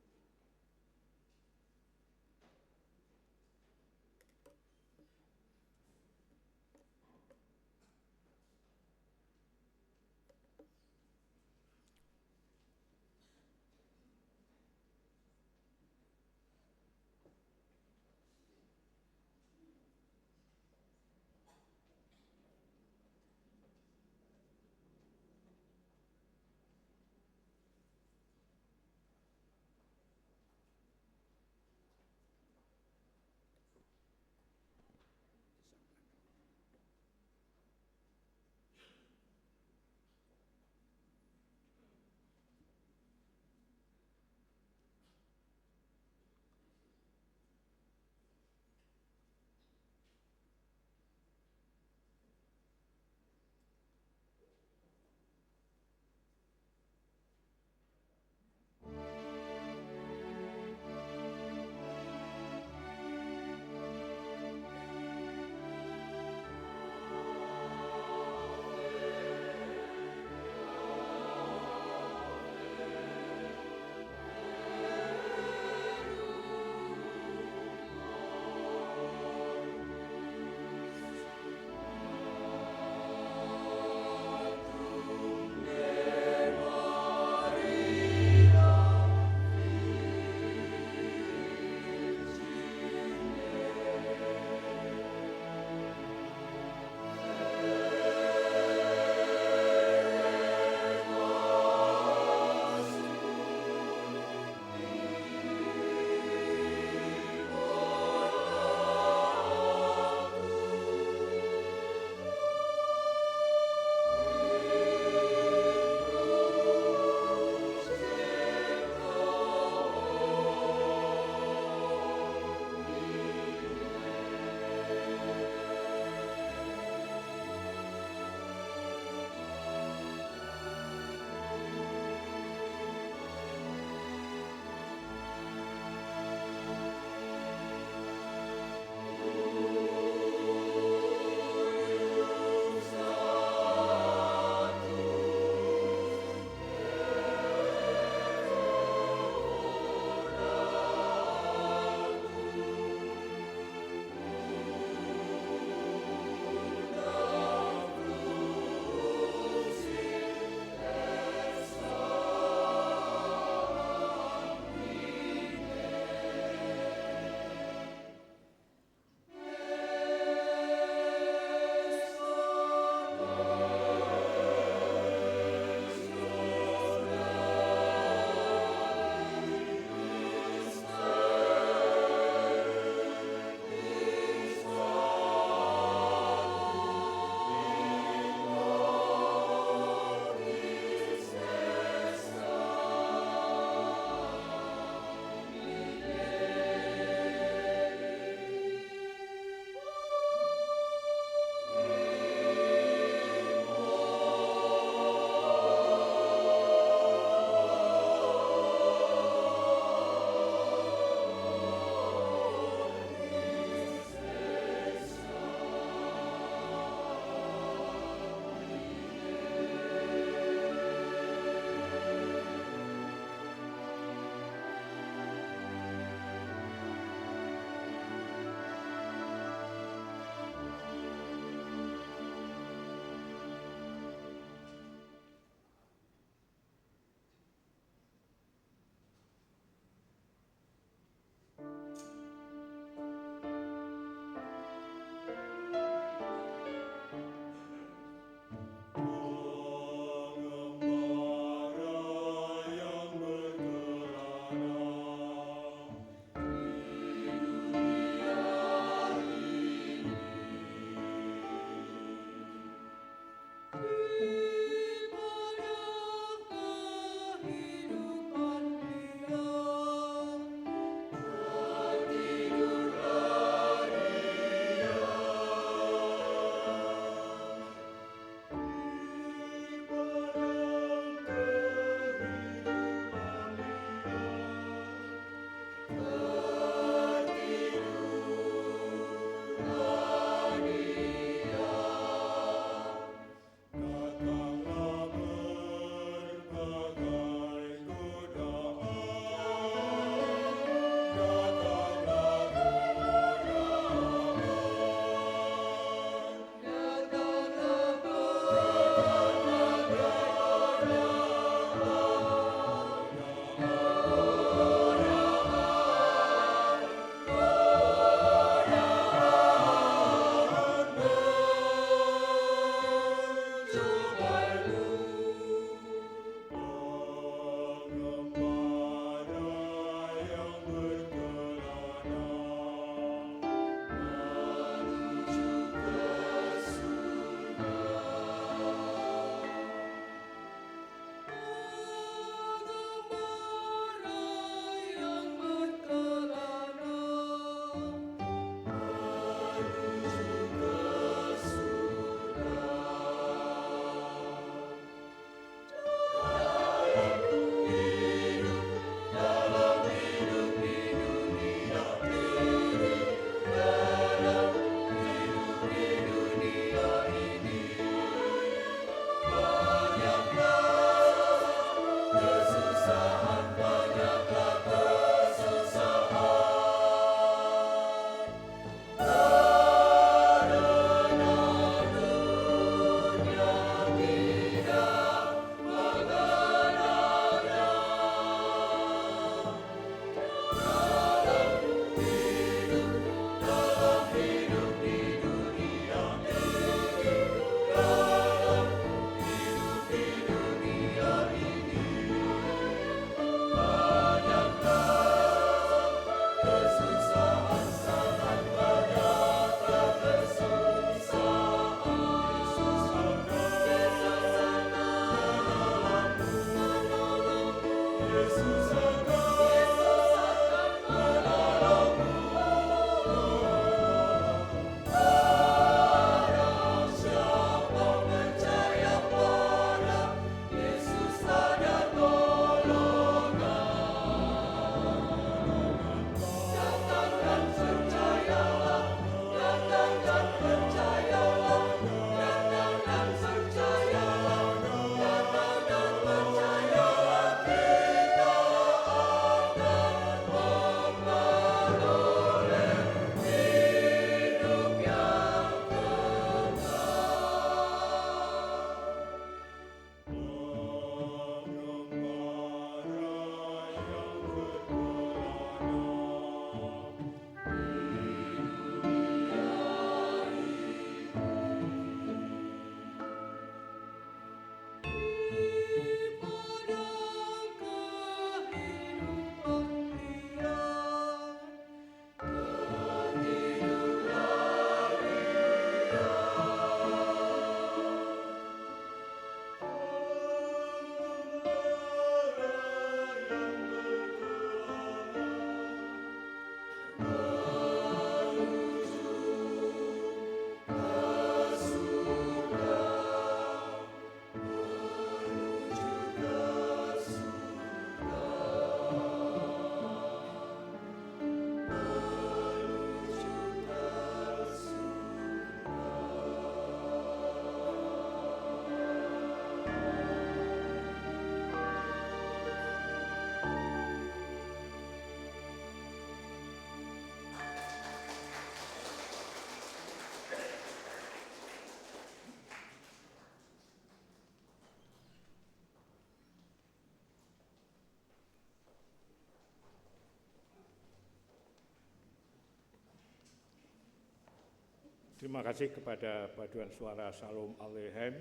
Terima kasih kepada Paduan Suara Shalom Aleichem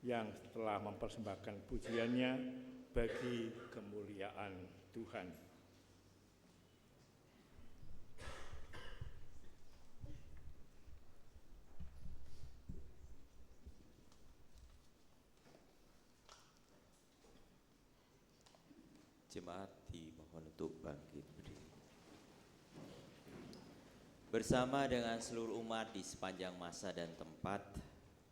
yang telah mempersembahkan pujiannya bagi kemuliaan Tuhan. Jemaat dimohon untuk bangkit berdiri. Bersama dengan seluruh umat di sepanjang masa dan tempat,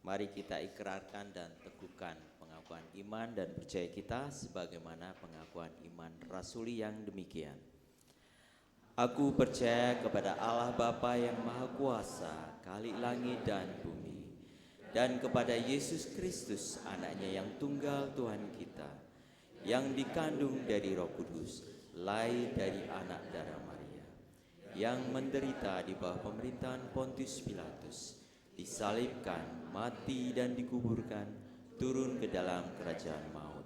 mari kita ikrarkan dan teguhkan pengakuan iman dan percaya kita sebagaimana pengakuan iman rasuli yang demikian. Aku percaya kepada Allah Bapa yang Maha Kuasa, Khalik langit dan bumi, dan kepada Yesus Kristus, anaknya yang tunggal Tuhan kita, yang dikandung dari Roh Kudus, lahir dari anak darah Maria, yang menderita di bawah pemerintahan Pontius Pilatus, disalibkan, mati dan dikuburkan, turun ke dalam kerajaan maut.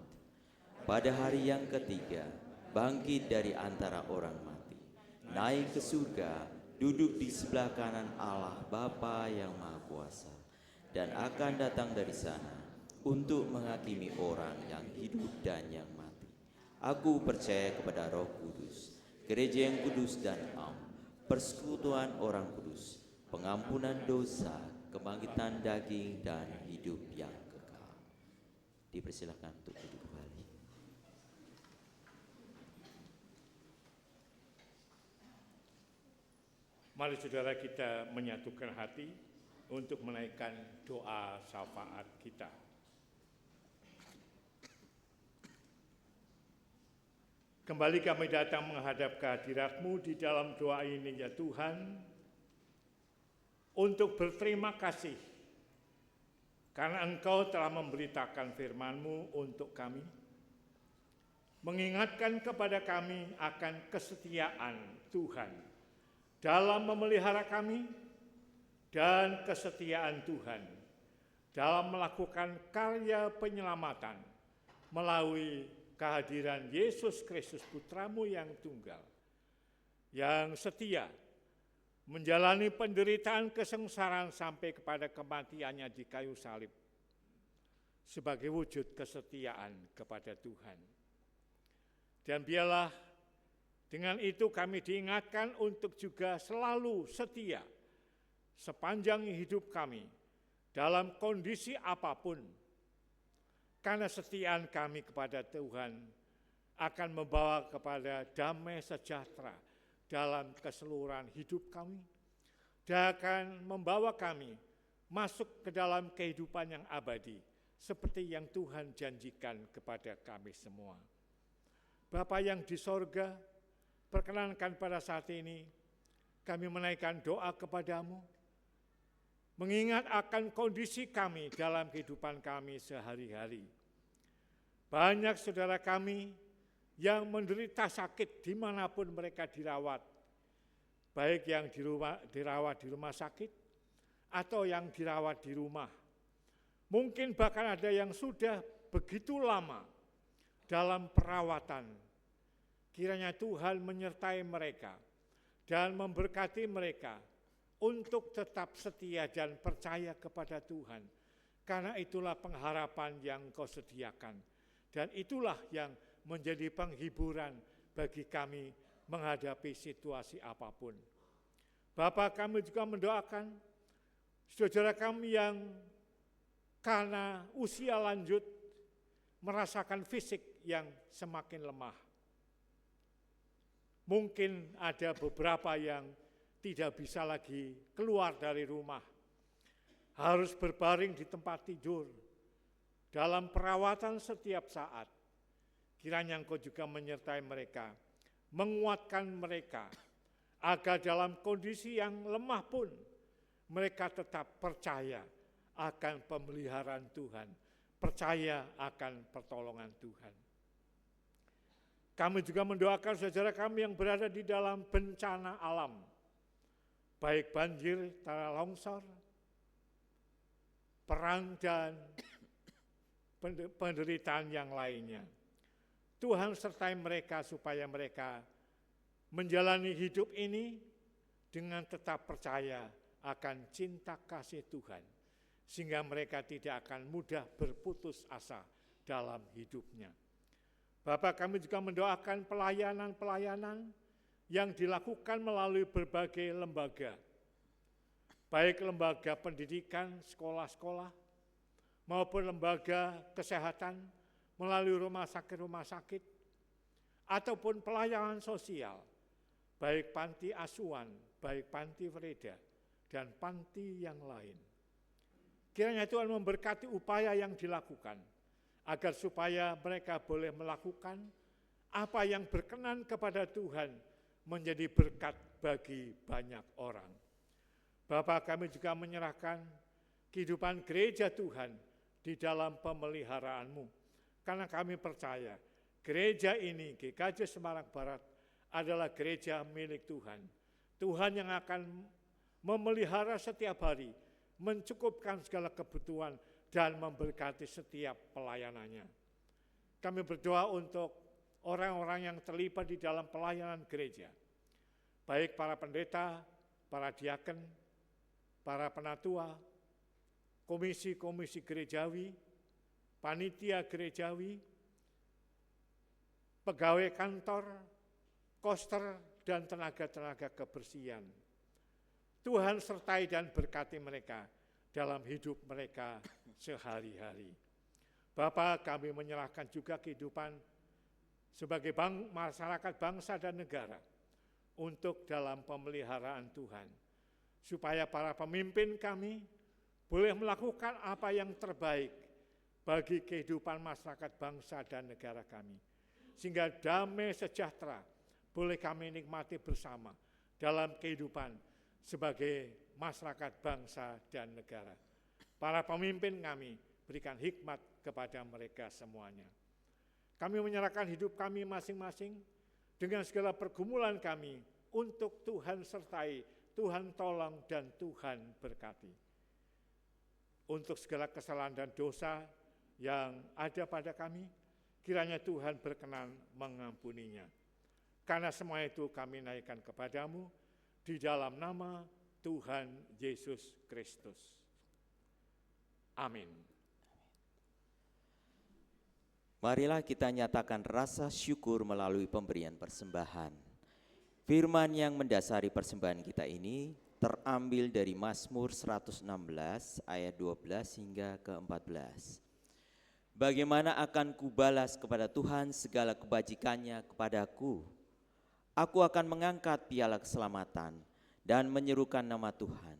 Pada hari yang ketiga, bangkit dari antara orang mati, naik ke surga, duduk di sebelah kanan Allah Bapa yang Maha Kuasa, dan akan datang dari sana untuk menghakimi orang yang hidup dan yang mati. Aku percaya kepada Roh Kudus, gereja yang kudus dan am, persekutuan orang kudus, pengampunan dosa, kebangkitan daging dan hidup yang kekal. Dipersilakan untuk duduk kembali. Mari saudara kita menyatukan hati untuk menaikkan doa syafaat kita. Kembali kami datang menghadap kehadirat-Mu di dalam doa ini ya Tuhan, untuk berterima kasih karena Engkau telah memberitakan firman-Mu untuk kami, mengingatkan kepada kami akan kesetiaan Tuhan dalam memelihara kami dan kesetiaan Tuhan dalam melakukan karya penyelamatan melalui kehadiran Yesus Kristus Putra-Mu yang tunggal, yang setia menjalani penderitaan kesengsaraan sampai kepada kematiannya di kayu salib sebagai wujud kesetiaan kepada Tuhan. Dan biarlah dengan itu kami diingatkan untuk juga selalu setia sepanjang hidup kami dalam kondisi apapun, karena setiaan kami kepada Tuhan akan membawa kepada damai sejahtera dalam keseluruhan hidup kami, dan akan membawa kami masuk ke dalam kehidupan yang abadi, seperti yang Tuhan janjikan kepada kami semua. Bapa yang di sorga, perkenankan pada saat ini kami menaikkan doa kepadamu, mengingat akan kondisi kami dalam kehidupan kami sehari-hari. Banyak saudara kami yang menderita sakit dimanapun mereka dirawat, baik yang dirawat di rumah sakit atau yang dirawat di rumah. Mungkin bahkan ada yang sudah begitu lama dalam perawatan. Kiranya Tuhan menyertai mereka dan memberkati mereka untuk tetap setia dan percaya kepada Tuhan. Karena itulah pengharapan yang Kau sediakan. Dan itulah yang menjadi penghiburan bagi kami menghadapi situasi apapun. Bapa, kami juga mendoakan saudara kami yang karena usia lanjut merasakan fisik yang semakin lemah. Mungkin ada beberapa yang tidak bisa lagi keluar dari rumah, harus berbaring di tempat tidur, dalam perawatan setiap saat. Kiranya Engkau juga menyertai mereka, menguatkan mereka, agar dalam kondisi yang lemah pun, mereka tetap percaya akan pemeliharaan Tuhan, percaya akan pertolongan Tuhan. Kami juga mendoakan saudara kami yang berada di dalam bencana alam, baik banjir, tanah longsor, perang, dan penderitaan yang lainnya. Tuhan sertai mereka supaya mereka menjalani hidup ini dengan tetap percaya akan cinta kasih Tuhan, sehingga mereka tidak akan mudah berputus asa dalam hidupnya. Bapak, kami juga mendoakan pelayanan-pelayanan yang dilakukan melalui berbagai lembaga, baik lembaga pendidikan, sekolah-sekolah, maupun lembaga kesehatan melalui rumah sakit, ataupun pelayanan sosial, baik panti asuhan, baik panti Freda, dan panti yang lain. Kiranya Tuhan memberkati upaya yang dilakukan, agar supaya mereka boleh melakukan apa yang berkenan kepada Tuhan, menjadi berkat bagi banyak orang. Bapak, kami juga menyerahkan kehidupan gereja Tuhan di dalam pemeliharaan-Mu, karena kami percaya gereja ini, GKJ Semarang Barat, adalah gereja milik Tuhan. Tuhan yang akan memelihara setiap hari, mencukupkan segala kebutuhan, dan memberkati setiap pelayanannya. Kami berdoa untuk orang-orang yang terlibat di dalam pelayanan gereja, baik para pendeta, para diaken, para penatua, komisi-komisi gerejawi, panitia gerejawi, pegawai kantor, koster, dan tenaga-tenaga kebersihan. Tuhan sertai dan berkati mereka dalam hidup mereka sehari-hari. Bapa, kami menyerahkan juga kehidupan sebagai masyarakat bangsa dan negara untuk dalam pemeliharaan Tuhan, supaya para pemimpin kami boleh melakukan apa yang terbaik bagi kehidupan masyarakat bangsa dan negara kami, sehingga damai sejahtera boleh kami nikmati bersama dalam kehidupan sebagai masyarakat bangsa dan negara. Para pemimpin kami, berikan hikmat kepada mereka semuanya. Kami menyerahkan hidup kami masing-masing dengan segala pergumulan kami untuk Tuhan sertai, Tuhan tolong, dan Tuhan berkati. Untuk segala kesalahan dan dosa yang ada pada kami, kiranya Tuhan berkenan mengampuninya. Karena semua itu kami naikkan kepadamu di dalam nama Tuhan Yesus Kristus. Amin. Marilah kita nyatakan rasa syukur melalui pemberian persembahan. Firman yang mendasari persembahan kita ini terambil dari Mazmur 116 ayat 12 hingga ke-14. Bagaimana akan kubalas kepada Tuhan segala kebajikannya kepadaku? Aku akan mengangkat piala keselamatan dan menyerukan nama Tuhan.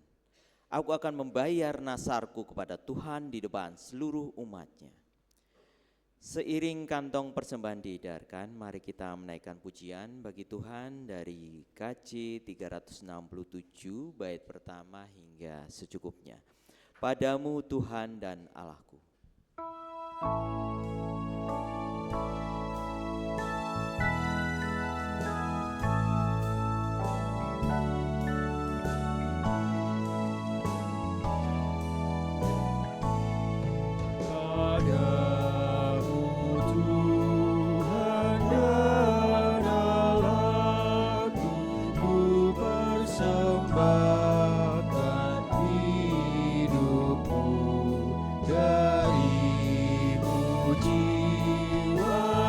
Aku akan membayar nasarku kepada Tuhan di depan seluruh umatnya. Seiring kantong persembahan diedarkan, mari kita menaikkan pujian bagi Tuhan dari KJ 367 bait pertama hingga secukupnya. Padamu Tuhan dan Allahku. Dari jiwa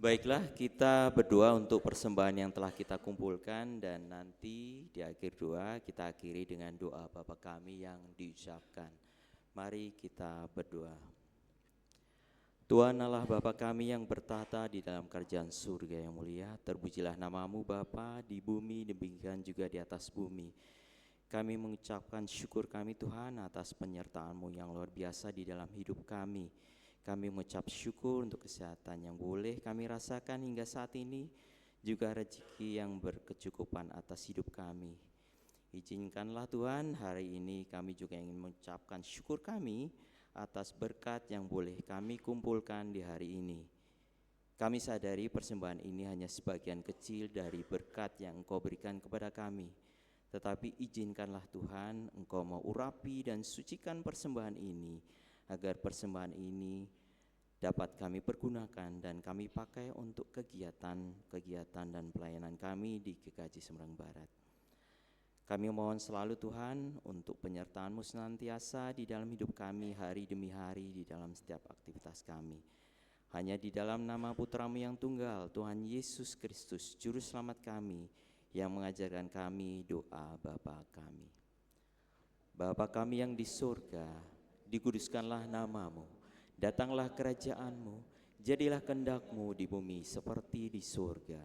Baiklah, kita berdoa untuk persembahan yang telah kita kumpulkan dan nanti di akhir doa kita akhiri dengan doa Bapa kami yang diucapkan. Mari kita berdoa. Tuhan Allah Bapa kami yang bertahta di dalam kerajaan surga yang mulia, terpujilah namamu Bapa di bumi demikian juga di atas bumi. Kami mengucapkan syukur kami Tuhan atas penyertaan-Mu yang luar biasa di dalam hidup kami. Kami mengucap syukur untuk kesehatan yang boleh kami rasakan hingga saat ini, juga rezeki yang berkecukupan atas hidup kami. Izinkanlah Tuhan, hari ini kami juga ingin mengucapkan syukur kami atas berkat yang boleh kami kumpulkan di hari ini. Kami sadari persembahan ini hanya sebagian kecil dari berkat yang Engkau berikan kepada kami. Tetapi izinkanlah Tuhan, Engkau mau urapi dan sucikan persembahan ini, agar persembahan ini dapat kami pergunakan dan kami pakai untuk kegiatan dan pelayanan kami di GKJ Semarang Barat. Kami mohon selalu Tuhan untuk penyertaan-Mu senantiasa di dalam hidup kami hari demi hari di dalam setiap aktivitas kami. Hanya di dalam nama Putra-Mu yang tunggal, Tuhan Yesus Kristus, Juru Selamat kami, yang mengajarkan kami doa Bapa kami. Bapa kami yang di surga, dikuduskanlah nama-Mu, datanglah kerajaan-Mu, jadilah kehendak-Mu di bumi seperti di surga.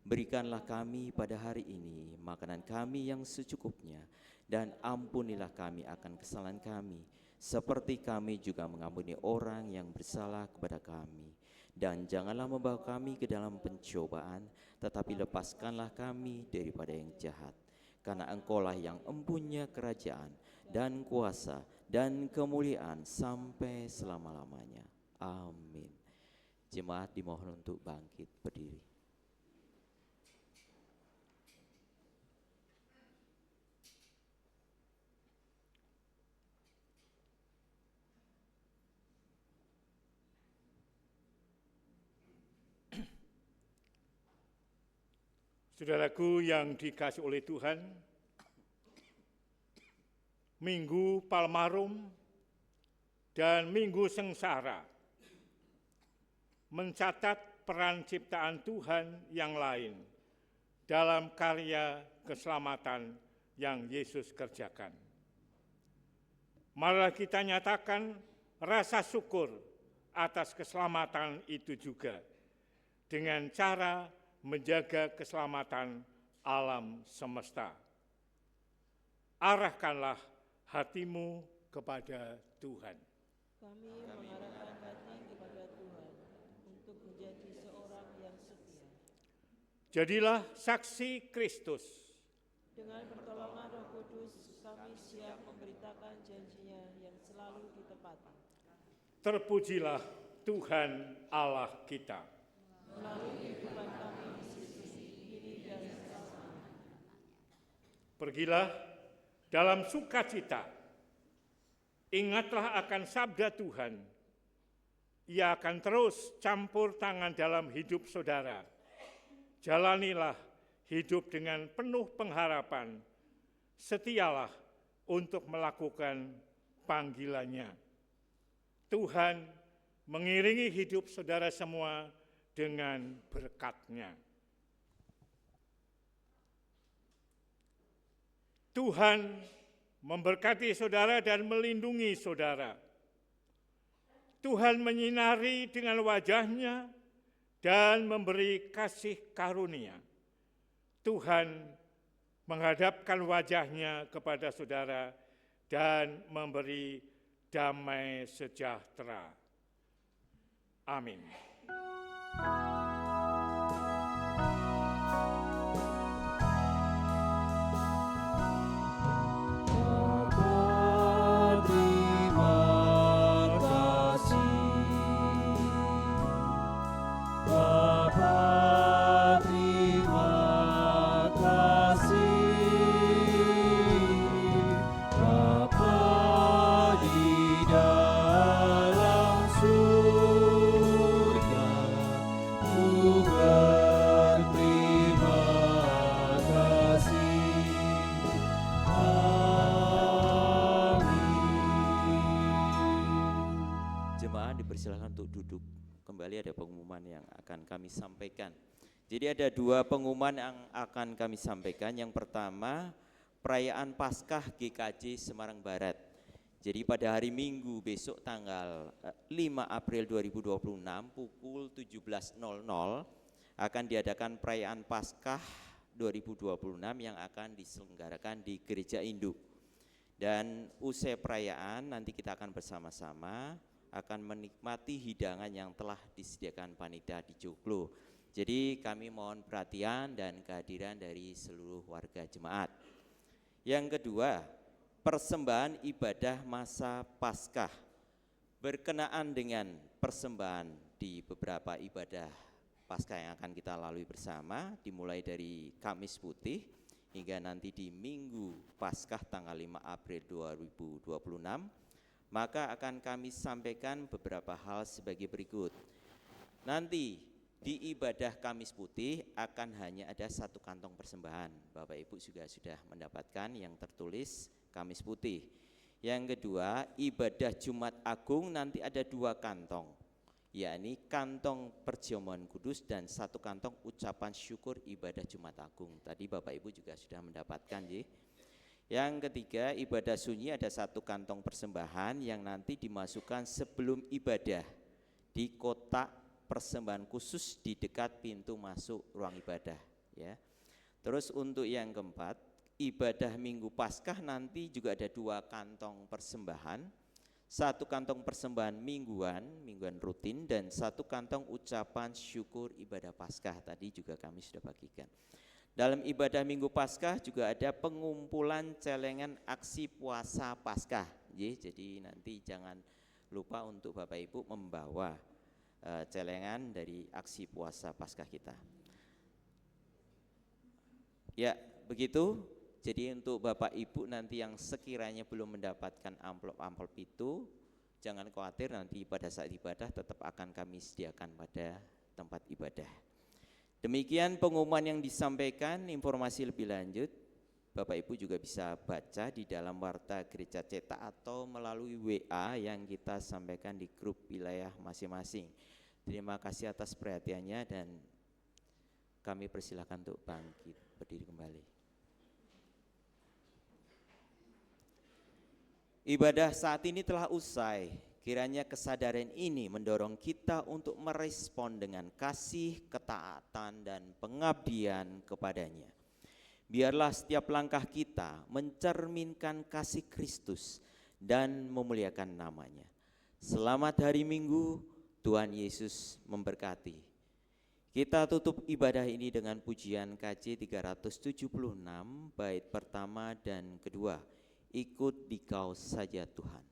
Berikanlah kami pada hari ini makanan kami yang secukupnya, dan ampunilah kami akan kesalahan kami, seperti kami juga mengampuni orang yang bersalah kepada kami. Dan janganlah membawa kami ke dalam pencobaan, tetapi lepaskanlah kami daripada yang jahat. Karena Engkau-lah yang empunya kerajaan dan kuasa dan kemuliaan sampai selama-lamanya. Amin. Jemaat dimohon untuk bangkit berdiri. Saudaraku yang dikasihi oleh Tuhan, Minggu Palmarum dan Minggu Sengsara mencatat peran ciptaan Tuhan yang lain dalam karya keselamatan yang Yesus kerjakan. Marilah kita nyatakan rasa syukur atas keselamatan itu juga dengan cara menjaga keselamatan alam semesta. Arahkanlah hatimu kepada Tuhan. Kami mengarahkan hati kepada Tuhan untuk menjadi seorang yang setia. Jadilah saksi Kristus. Dengan pertolongan Roh Kudus, kami siap memberitakan janjinya yang selalu ditepati. Terpujilah Tuhan Allah kita. Melalui kehidupan kami di sisi ini dan selamanya. Pergilah dalam sukacita. Ingatlah akan sabda Tuhan. Ia akan terus campur tangan dalam hidup saudara. Jalanilah hidup dengan penuh pengharapan. Setialah untuk melakukan panggilannya. Tuhan mengiringi hidup saudara semua dengan berkat-Nya. Tuhan memberkati saudara dan melindungi saudara. Tuhan menyinari dengan wajah-Nya dan memberi kasih karunia. Tuhan menghadapkan wajah-Nya kepada saudara dan memberi damai sejahtera. Amin. kembali ada pengumuman yang akan kami sampaikan. Jadi ada 2 pengumuman yang akan kami sampaikan. Yang pertama, perayaan Paskah GKJ Semarang Barat. Jadi pada hari Minggu besok tanggal 5 April 2026 pukul 17.00 akan diadakan perayaan Paskah 2026 yang akan diselenggarakan di Gereja Induk. Dan usai perayaan nanti kita akan bersama-sama akan menikmati hidangan yang telah disediakan panitia di Joglo. Jadi kami mohon perhatian dan kehadiran dari seluruh warga jemaat. Yang kedua, persembahan ibadah masa Paskah. Berkenaan dengan persembahan di beberapa ibadah Paskah yang akan kita lalui bersama, dimulai dari Kamis Putih hingga nanti di Minggu Paskah tanggal 5 April 2026, maka akan kami sampaikan beberapa hal sebagai berikut. Nanti di ibadah Kamis Putih akan hanya ada 1 kantong persembahan. Bapak Ibu juga sudah mendapatkan yang tertulis Kamis Putih. Yang kedua, ibadah Jumat Agung nanti ada 2 kantong, yakni kantong perjamuan kudus dan 1 kantong ucapan syukur ibadah Jumat Agung. Tadi Bapak Ibu juga sudah mendapatkan ya. Yang ketiga, ibadah sunyi ada 1 kantong persembahan yang nanti dimasukkan sebelum ibadah di kotak persembahan khusus di dekat pintu masuk ruang ibadah ya. Terus untuk yang keempat, ibadah Minggu Paskah nanti juga ada 2 kantong persembahan. 1 kantong persembahan mingguan rutin dan 1 kantong ucapan syukur ibadah Paskah. Tadi juga kami sudah bagikan. Dalam ibadah Minggu Paskah juga ada pengumpulan celengan aksi puasa Paskah. Jadi nanti jangan lupa untuk Bapak Ibu membawa celengan dari aksi puasa Paskah kita. Ya, begitu. Jadi untuk Bapak Ibu nanti yang sekiranya belum mendapatkan amplop-amplop itu, jangan khawatir, nanti pada saat ibadah tetap akan kami sediakan pada tempat ibadah. Demikian pengumuman yang disampaikan. Informasi lebih lanjut Bapak Ibu juga bisa baca di dalam Warta Gereja Cetak atau melalui WA yang kita sampaikan di grup wilayah masing-masing. Terima kasih atas perhatiannya dan kami persilakan untuk bangkit berdiri kembali. Ibadah saat ini telah usai. Kiranya kesadaran ini mendorong kita untuk merespon dengan kasih, ketaatan, dan pengabdian kepadanya. Biarlah setiap langkah kita mencerminkan kasih Kristus dan memuliakan namanya. Selamat hari Minggu, Tuhan Yesus memberkati. Kita tutup ibadah ini dengan pujian KJ 376, bait pertama dan kedua. Ikut Dikau saja Tuhan.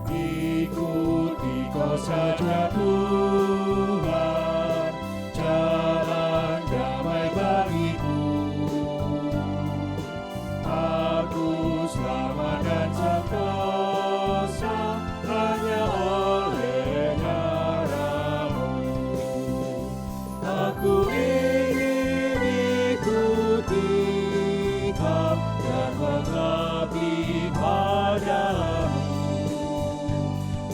Ikut Dikau saja Tuhan, jalan damai bagiku. Aku selamat dan sentosa hanya oleh darah-Mu. Aku ingin ikuti Kau dan mengabdi padamu.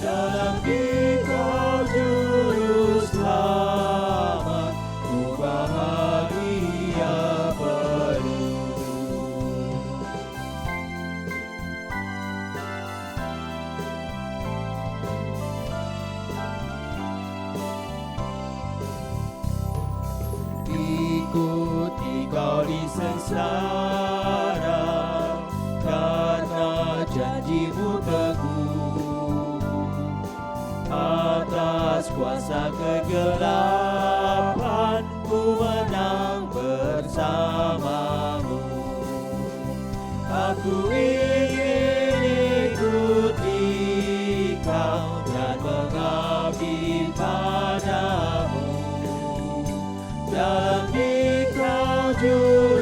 Dalam Dikau juru selamat, ku bahagia penuh. Ikuti Kau di sengsara, karena janji-Mu teguh. Atas kuasa kegelapan, ku menang bersama-Mu. Aku ingin ikuti Kau dan mengabdi padamu. Dalam Dikau juru